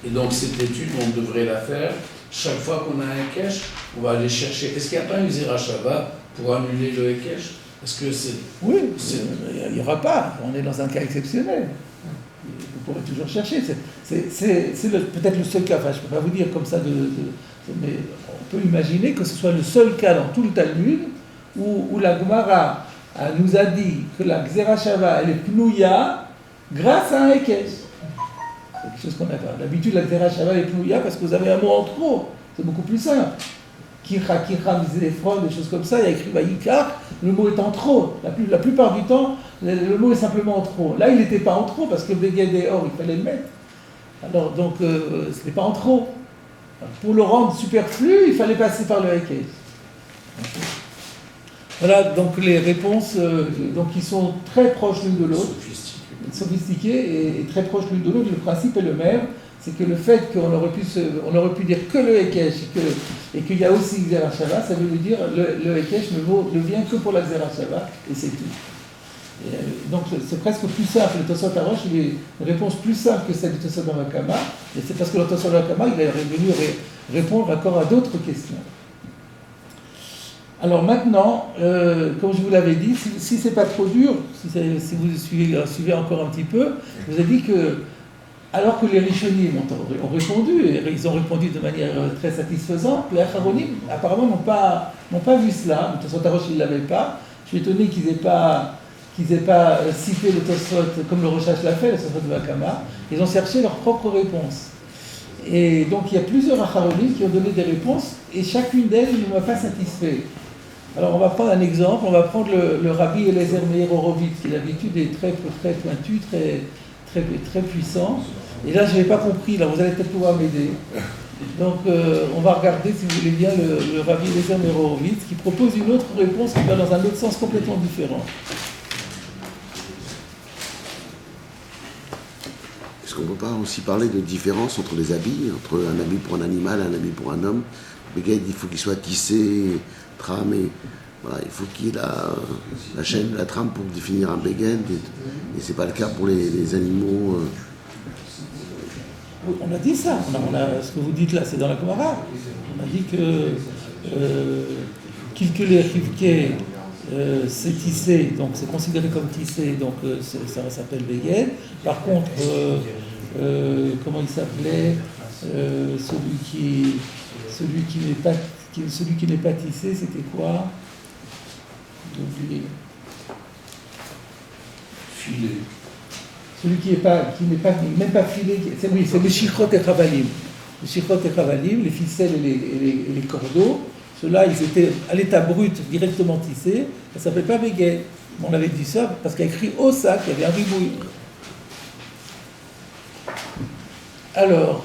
Et donc cette étude, on devrait la faire chaque fois qu'on a un Hekesh, on va aller chercher. Est-ce qu'il n'y a pas une Xera Shava pour annuler le Hekesh? Est-ce que c'est... Oui, il n'y aura pas. On est dans un cas exceptionnel. Vous pourrez toujours chercher. C'est peut-être le seul cas. Enfin, je ne peux pas vous dire comme ça, mais on peut imaginer que ce soit le seul cas dans tout le Talmud où la Gemara nous a dit que la Xera Shava, elle est pnouya grâce à un Hekesh. C'est quelque chose qu'on a pas. D'habitude, la Xera Shava est pnouya parce que vous avez un mot en trop. C'est beaucoup plus simple. Kircha, disait les phrases, des choses comme ça, il y a écrit Vayikar, le mot est en trop. La plupart du temps, le mot est simplement en trop. Là, il n'était pas en trop parce que Beged et Or, il fallait le mettre. Alors, donc, ce n'était pas en trop. Alors, pour le rendre superflu, il fallait passer par le Hekesh. Voilà, donc les réponses, donc, qui sont très proches l'une de l'autre, sophistiquées et très proches l'une de l'autre. Le principe est le même. C'est que le fait qu'on aurait pu dire que le Hekesh et qu'il y a aussi Xera Shava, ça veut dire le Hekesh ne vient que pour la Xera Shava et c'est tout. Donc c'est presque plus simple, le Tosfot Arosh, il est une réponse plus simple que celle du Tosfot Bava-Kama, et c'est parce que le Tosfot Bava-Kama, il est venu répondre encore à d'autres questions. Alors maintenant, comme je vous l'avais dit, si c'est pas trop dur, si vous suivez encore un petit peu, je vous ai dit que, alors que les Rishonim ont répondu, et ils ont répondu de manière très satisfaisante, les Acharonim apparemment n'ont pas vu cela, le Tosfot Arosh il ne l'avait pas. Je suis étonné qu'ils n'aient pas cité le Tosfot comme le Rochash l'a fait, le Tosfot Bava-Kama. Ils ont cherché leur propre réponse. Et donc il y a plusieurs Acharonim qui ont donné des réponses, et chacune d'elles ne m'a pas satisfait. Alors on va prendre un exemple, on va prendre le Rabbi Eliezer Meir Horowitz, qui d'habitude est très pointu, très puissant. Et là je n'avais pas compris, là vous allez peut-être pouvoir m'aider. Donc on va regarder, si vous voulez bien, le Rabbi Eliezer Meir Horowitz, qui propose une autre réponse qui va dans un autre sens complètement différent. Est-ce qu'on ne peut pas aussi parler de différence entre les habits, entre un habit pour un animal et un habit pour un homme? Le Beged, il faut qu'il soit tissé, tramé. Voilà, il faut qu'il y ait la chaîne, la trame pour définir un Beged. Et ce n'est pas le cas pour les animaux. On a dit ça. Ce que vous dites là, c'est dans la Gemara. On a dit que Kilkele Rivke, c'est tissé, donc c'est considéré comme tissé, donc ça s'appelle Beged. Par contre, comment il s'appelait, celui qui n'est pas tissé, c'était quoi? J'ai oublié. Filet. Celui qui n'est même pas filé, c'est le Shichot et Chavalim. Le Shichot et Chavalim, les ficelles et les cordeaux, ceux-là, ils étaient à l'état brut, directement tissés, ça ne s'appelait pas Beged. On avait dit ça parce qu'il y a écrit au sac, il y avait un ribouille. Alors,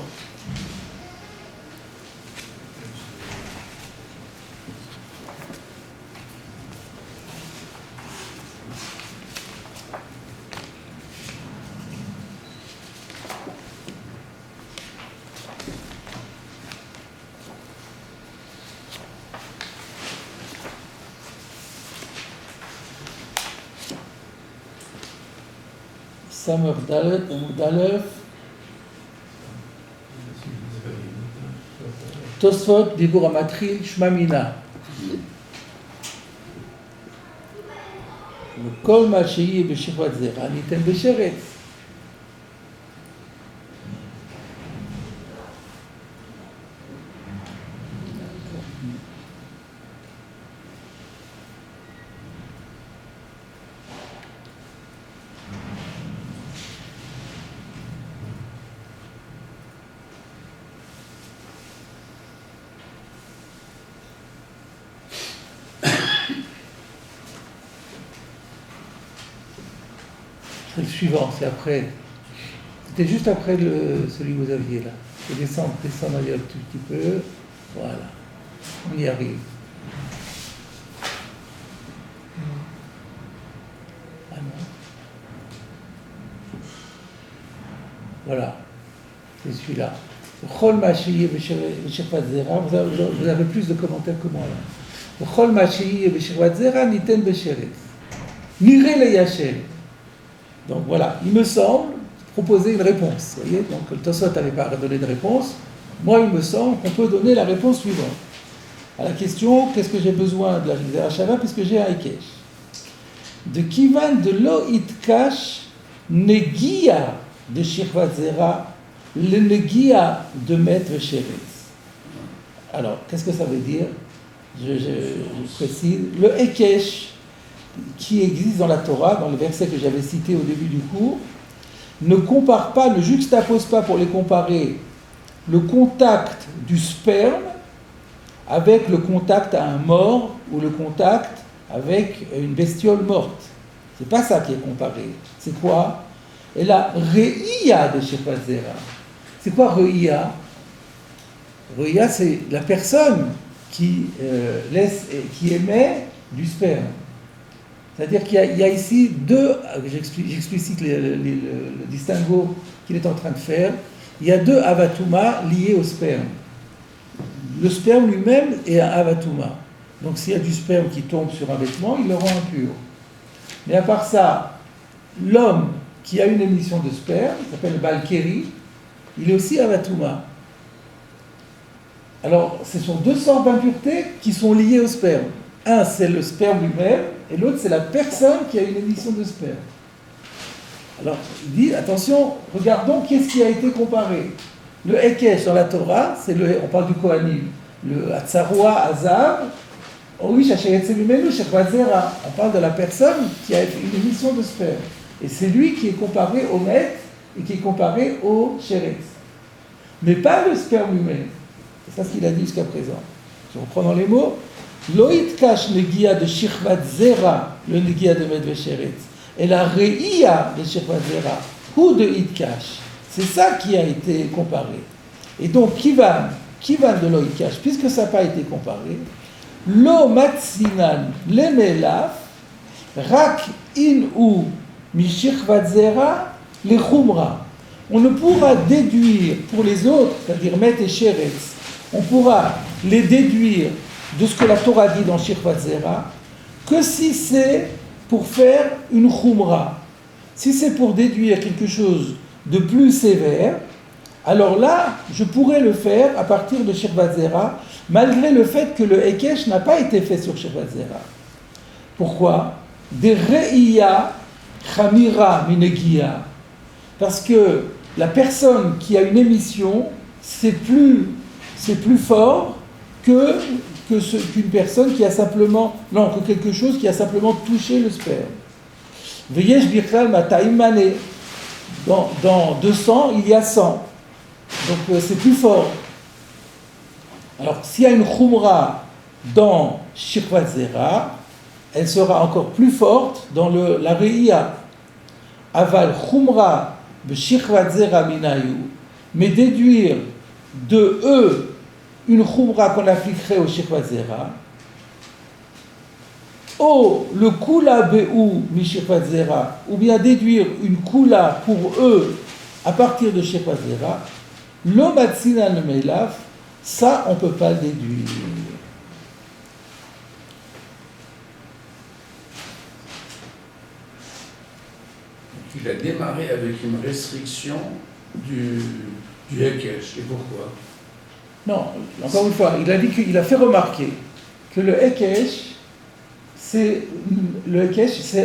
Samer Dalet, Amud Aleph, Tosfot, Dibur Amatril, Shmamina. Kol ma shehi b'shechvat zera, niten b'sheretz. C'est le suivant, c'est après. C'était juste après celui que vous aviez là. Je vais descendre un tout petit peu. Voilà. On y arrive. Ah non. Voilà. C'est celui-là. Chol Mashiach b'shechvat zera. Vous avez plus de commentaires que moi là. Chol Mashiach b'shechvat zera niten b'sheretz. Nireh le yachel. Donc voilà, il me semble proposer une réponse. Vous voyez, donc le Tosfot n'avait pas donné de réponse. Moi, il me semble qu'on peut donner la réponse suivante. À la question, qu'est-ce que j'ai besoin de la Gzera Shava puisque j'ai un Hekesh? De Kivan de lo itkash negia de Shechvat Zera, le negia de Maître Sheretz. Alors, qu'est-ce que ça veut dire? Je précise. Le Hekesh qui existe dans la Torah, dans le verset que j'avais cité au début du cours, ne compare pas, ne juxtapose pas pour les comparer le contact du sperme avec le contact à un mort ou le contact avec une bestiole morte. C'est pas ça qui est comparé. C'est quoi? Et la Re'ia de Shechvat Zera. C'est quoi Re'ia? Re'ia, c'est la personne qui émet du sperme. C'est-à-dire qu'il y a ici deux, j'explicite le distinguo qu'il est en train de faire, il y a deux avatuma liés au sperme. Le sperme lui-même est un avatuma. Donc s'il y a du sperme qui tombe sur un vêtement, il le rend impur. Mais à part ça, l'homme qui a une émission de sperme, qui s'appelle Balkeri, il est aussi Avatouma. Alors, ce sont deux sortes d'impuretés qui sont liées au sperme. Un, c'est le sperme lui-même, et l'autre, c'est la personne qui a une émission de sperme. Alors, il dit, attention, regardons qu'est-ce qui a été comparé. Le Hekesh dans la Torah, on parle du Kohanim, le Hatzaroua, Azav, oui, on parle de la personne qui a une émission de sperme. Et c'est lui qui est comparé au Met et qui est comparé au Sheretz. Mais pas le sperme lui-même. C'est ça ce qu'il a dit jusqu'à présent. Je reprends dans les mots. Loït kash negia de shirvat zera, le negia de Met Sheretz. Et la re'ia de shirvat zera, ou de itkash. C'est ça qui a été comparé. Et donc, kivan de loït kash, puisque ça n'a pas été comparé, lo matsinan lemelaf, rak in ou mishirvat zera, les chumra. On ne pourra déduire pour les autres, c'est-à-dire Met et Sheretz, on pourra les déduire de ce que la Torah dit dans Shirvat Zera, que si c'est pour faire une chumra. Si c'est pour déduire quelque chose de plus sévère, alors là, je pourrais le faire à partir de Shirvat Zera, malgré le fait que le Hekesh n'a pas été fait sur Shirvat Zera. Pourquoi ? Des Re'iyah Chamira Minegia. Parce que la personne qui a une émission, c'est plus fort qu'une personne qui a simplement, non, que quelque chose qui a simplement touché le sperme. Veyesh Birchal Mataimane. Dans 200, il y a 100. Donc c'est plus fort. Alors s'il y a une chumra dans Shirvat Zera, elle sera encore plus forte dans la Re'iyah. Aval chumra b'Shirvat Zera minayu, mais déduire de eux une chumra qu'on appliquerait au Shirvat Zera, ou le kula be'u mi Shirvat Zera, ou bien déduire une kula pour eux à partir de Shirvat Zera, lo matsinan melaf, ça on ne peut pas le déduire. Il a démarré avec une restriction du Hekesh. Et pourquoi ? Non, encore une fois, il a dit qu'il a fait remarquer que le Hekesh, c'est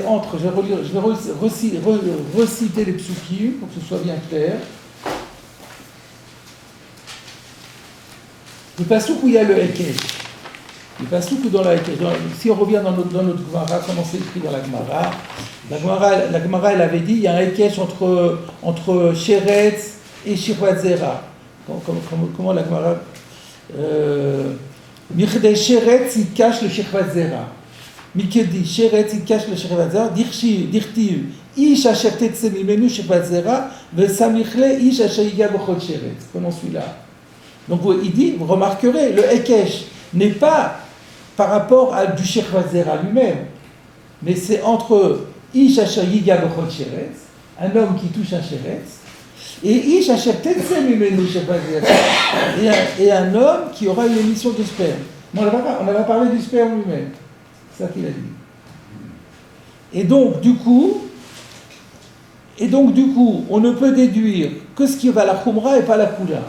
entre, je vais reciter les psukim pour que ce soit bien clair. Le pasuk où il y a le Hekesh, le pasuk où dans la Hekesh, si on revient dans notre Gemara, comment c'est écrit dans la Gemara, la Gemara elle avait dit il y a un Hekesh entre Sheretz et Shirvat Zera. Comment la Gemara Mikdei Sheretz il cache le Shirvat Zera. Mikedi Sheretz il cache le Shirvat Zera. Dirtiv Ish asher tetze mimenu Shirvat Zera vesamichle Ish asher yiga b'chol Sheretz. Prenons celui-là. Donc il dit, vous remarquerez, le Hekesh n'est pas par rapport à du Shirvat Zera lui-même, mais c'est entre Ish asher yiga b'chol Sheretz, un homme qui touche un Sheretz, et Ish asher tetze mimenu Shirvat Zera, et un homme qui aura une émission de sperme. Mais on n'a pas parlé du sperme lui-même. C'est ça qu'il a dit. Et donc, du coup, on ne peut déduire que ce qui va à la Khumra et pas la Kula.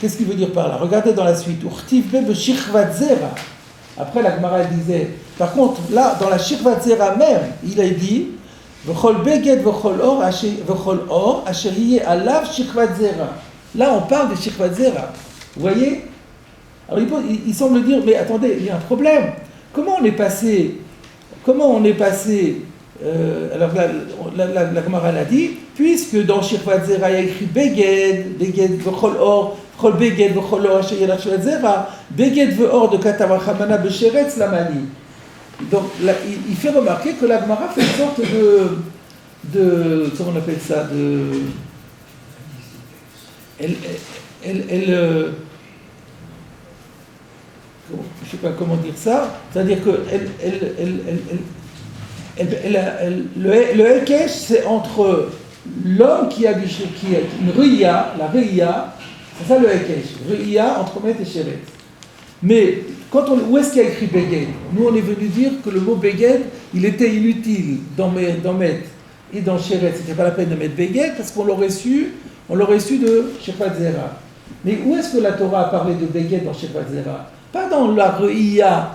Qu'est-ce qu'il veut dire par là ? Regardez dans la suite. Après, la Gemara disait, par contre, là, dans la Shirvat Zera même, il a dit, là, on parle de Shirvat Zera. Vous voyez ? Alors, il semble dire, mais attendez, il y a un problème. Comment on est passé alors la Gemara l'a dit, puisque dans Shirvat Zera, il y a écrit Beged, V'chol Or, V'chol Beged, V'chol Or, Asher Yelach Shirvat Zera, Beged V'or de Katav Chamana B'Sheretz Lamani. Donc là, il fait remarquer que la Gemara fait une sorte de comment on appelle ça, je ne sais pas comment dire ça, c'est-à-dire que le Hekesh, c'est entre l'homme qui a une Re'iyah, la Re'iyah, c'est ça le Hekesh, Re'iyah entre Met et Sheretz. Mais où est-ce qu'il y a écrit Beged? Nous, on est venu dire que le mot Beged, il était inutile dans Met et dans Sheret. C'était pas la peine de mettre Beged parce qu'on l'aurait su de Shephat Zera. Mais où est-ce que la Torah a parlé de Beged dans Shephat Zera? Pas dans la Re'ia,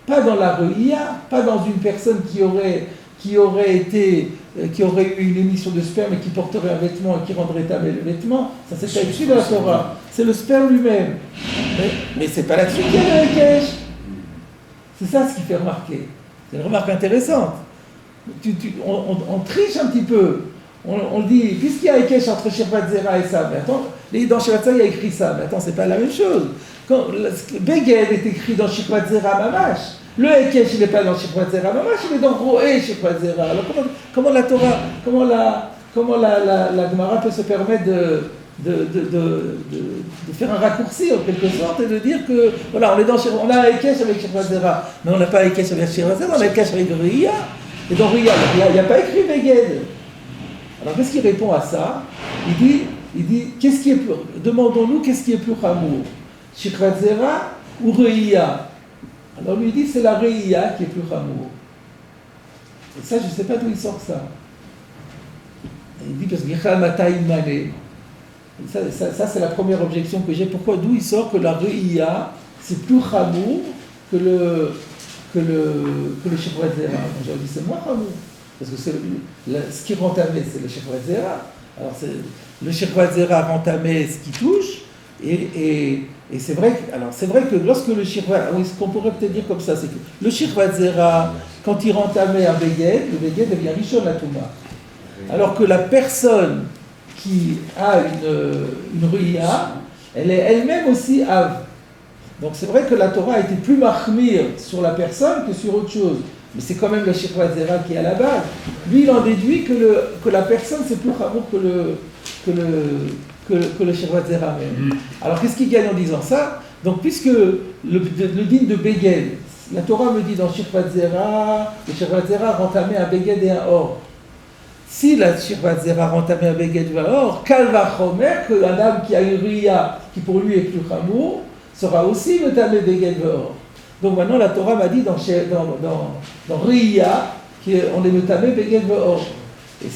pas dans une personne qui aurait eu une émission de sperme et qui porterait un vêtement et qui rendrait tamé le vêtement. Ça c'est pas écrit dans la Torah. C'est le sperme lui-même. Mais c'est pas là-dessus qu'il y a le Hekesh. C'est ça ce qui fait remarquer. C'est une remarque intéressante. On triche un petit peu. On dit, puisqu'il y a Hekesh entre Shephat Zera et ça, mais attends, dans Shephat Zera il y a écrit ça, mais attends, c'est pas la même chose. Quand Beged est écrit dans Shephat Zera Mamash, le Hekesh il n'est pas dans Shephat Zera Mamash, il est dans Roé Shephat Zera. Alors comment la Torah, comment la Gemara peut se permettre de faire un raccourci en quelque sorte et de dire que voilà, on a un Hekesh avec Shephat Zera, mais on n'a pas un Hekesh avec Shephat Zera, on a un Hekesh avec Re'ia. Et dans Re'ia, il n'y a pas écrit Beged. Alors qu'est-ce qu'il répond à ça? Il dit demandons-nous qu'est-ce qui est plus chamour, Shephat Zera ou Re'ia? Alors lui dit c'est la Re'ia qui est plus chamour. Et ça je ne sais pas d'où il sort ça. Et il dit parce que Yichal Matayim Malé. Ça c'est la première objection que j'ai. D'où il sort que la Re'ia c'est plus chamour que le Shephat Zera? J'ai dit c'est moins chamour. Parce que ce qui rend tamé, c'est le Shephat Zera. Alors le Shephat Zera rend tamé ce qui touche, et c'est vrai que lorsque le Shephat, oui, ce qu'on pourrait peut-être dire comme ça, c'est que le Shephat Zera, quand il rend tamé un Beged, le Beged devient Rishon Latuma. Alors que la personne qui a une Re'ia, elle est elle-même aussi Av. Donc c'est vrai que la Torah a été plus mahmir sur la personne que sur autre chose. Mais c'est quand même le Shephat Zera qui est à la base. Lui, il en déduit que la personne, c'est plus chamour que le Shephat Zera même. Alors, qu'est-ce qu'il gagne en disant ça? Donc, puisque le din de Beged, la Torah me dit dans Shephat Zera, le Shephat Zera rentamé un Beged et un or. Si la Shephat Zera rentamé un Beged et un or, Kal vachomer, que un homme qui a une Re'ia, qui pour lui est plus chamour, sera aussi entamé Beged et or. Donc maintenant, la Torah m'a dit dans Re'ia qu'on est notamé Beged Ve'or. Et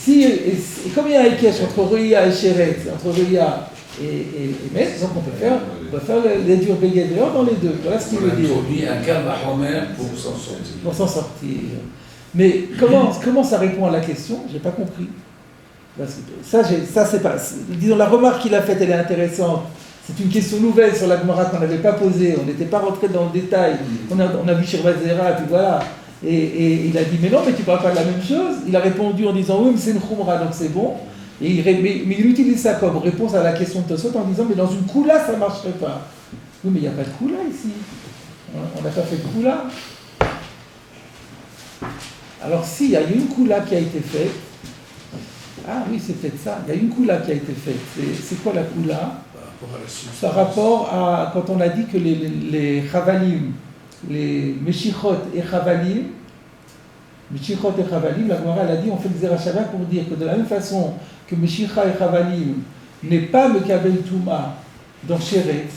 comme il y a un Hekesh entre Re'ia et Sheret, entre Re'ia et Met, donc on peut faire les durs Beged Ve'or dans les deux. Voilà ce qu'il veut dire. On introduit un Kal Vachomer pour s'en sortir. Pour s'en sortir. Mais comment ça répond à la question? J'ai pas compris. Parce que ça c'est pas. Disons, la remarque qu'il a faite, elle est intéressante. C'est une question nouvelle sur la Gemara qu'on n'avait pas posée, on n'était pas rentré dans le détail, on a vu Shephat Zera, puis voilà. Et il a dit, mais non, mais tu ne parles pas de la même chose. Il a répondu en disant, oui, mais c'est une Khumra, donc c'est bon. Mais il utilise ça comme réponse à la question de Tosot en disant, mais dans une Kula, ça ne marcherait pas. Oui, mais il n'y a pas de Kula ici. On n'a pas fait de Kula. Alors si, il y a une Kula qui a été faite. Ah oui, c'est peut-être ça. Il y a une Kula qui a été faite. C'est quoi la Kula? Par rapport à quand on a dit que les Chavalim, les Meshichot et Chavalim, la Gemara elle a dit on fait le Zerachava pour dire que de la même façon que Meshicha et Chavalim n'est pas Mekabel Touma dans Sheret,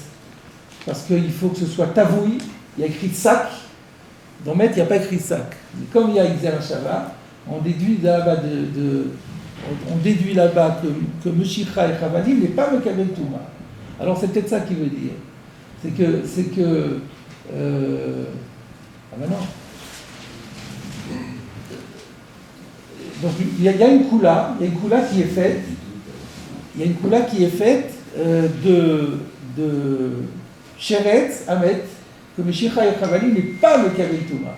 parce qu'il faut que ce soit Tavoui, il y a écrit Sak, dans Met il n'y a pas écrit Sak. Mais comme il y a Zerachava, on déduit là-bas que Meshicha et Chavalim n'est pas Mekabel Touma. Alors c'est peut-être ça qu'il veut dire. C'est que ah ben non. Donc il y a une Kula qui est faite. Il y a une Kula qui est faite de Sheretz Hamet, que Meshicha et Chavalim n'est pas le Kabel Touma.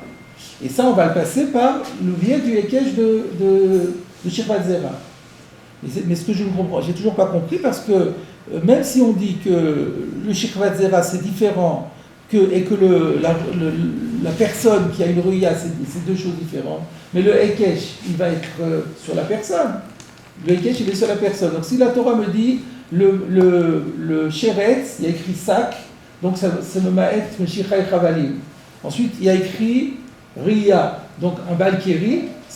Et ça on va le passer par le biais du Hekesh de Shephat Zera. Mais ce que je ne comprends, j'ai toujours pas compris parce que même si on dit que le Shephat Zera c'est différent et que la personne qui a une Re'ia c'est deux choses différentes, mais le Hekesh il va être sur la personne. Le Hekesh il est sur la personne. Donc si la Torah me dit le Sheretz, il y a écrit Sak, donc ça me ma'et Meshicha et Chavalim. Ensuite il y a écrit Re'ia, donc un Balkiri, ne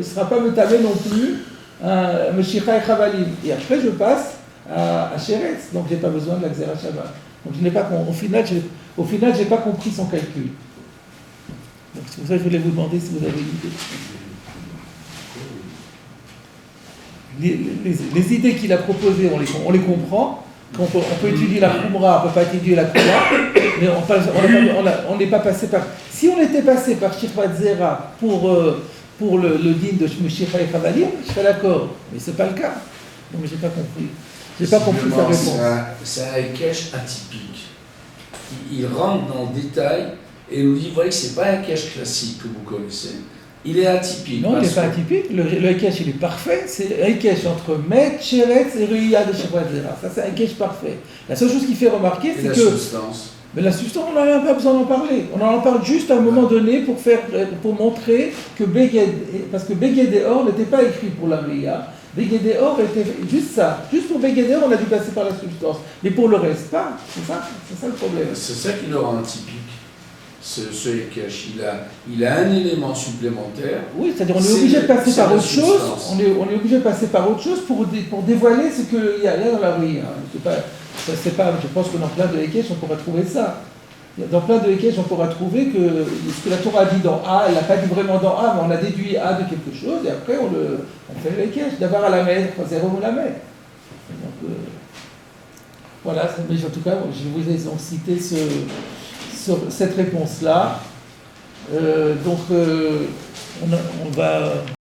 sera pas me tamer non plus un Meshicha et Chavalim. Et après je passe à Sheretz, donc je n'ai pas besoin de la Xera Shabbat. Donc je n'ai pas, au final, je n'ai pas compris son calcul. Donc c'est pour ça que je voulais vous demander si vous avez une idée. Les idées qu'il a proposées, on les comprend. On peut étudier la Khumra, on ne peut pas étudier la Khumra, mais on n'est pas passé par... Si on était passé par Shirvat Zera pour le din de Meshicha et Chavalim, je serais d'accord, mais ce n'est pas le cas. Donc je n'ai pas compris. Je n'ai pas compris sa réponse. C'est un Hekesh atypique. Il rentre dans le détail et nous dit, vous voyez que ce n'est pas un Hekesh classique que vous connaissez. Il est atypique. Non, il n'est pas atypique. Le Hekesh, il est parfait. C'est un Hekesh entre Met, Sheretz et Ruya de Shirvat Zera. Ça, c'est un Hekesh parfait. La seule chose qui fait remarquer, c'est que... substance. Mais la substance, on n'en a pas besoin d'en parler. On en parle juste à un moment donné pour montrer que parce que Begedéor n'était pas écrit pour la Ruya. Begedéor était juste ça. Juste pour Begedéor, on a dû passer par la substance. Mais pour le reste, pas. C'est ça le problème. C'est ça qui le rend atypique. Ce Hekesh, il a un élément supplémentaire. Oui, c'est-à-dire on est obligé de passer par autre chose. On est obligé de passer par autre chose pour dévoiler ce qu'il y a dans la Ruya. Je pense que dans plein de Hekesh, on pourra trouver ça. Dans plein de Hekesh, on pourra trouver que ce que la Torah a dit dans A, elle n'a pas dit vraiment dans A, mais on a déduit A de quelque chose, et après on fait le Hekesh. D'abord à la mer, zéro ou la mer. Donc, voilà, mais en tout cas, je vous ai donc cité cette réponse-là. On va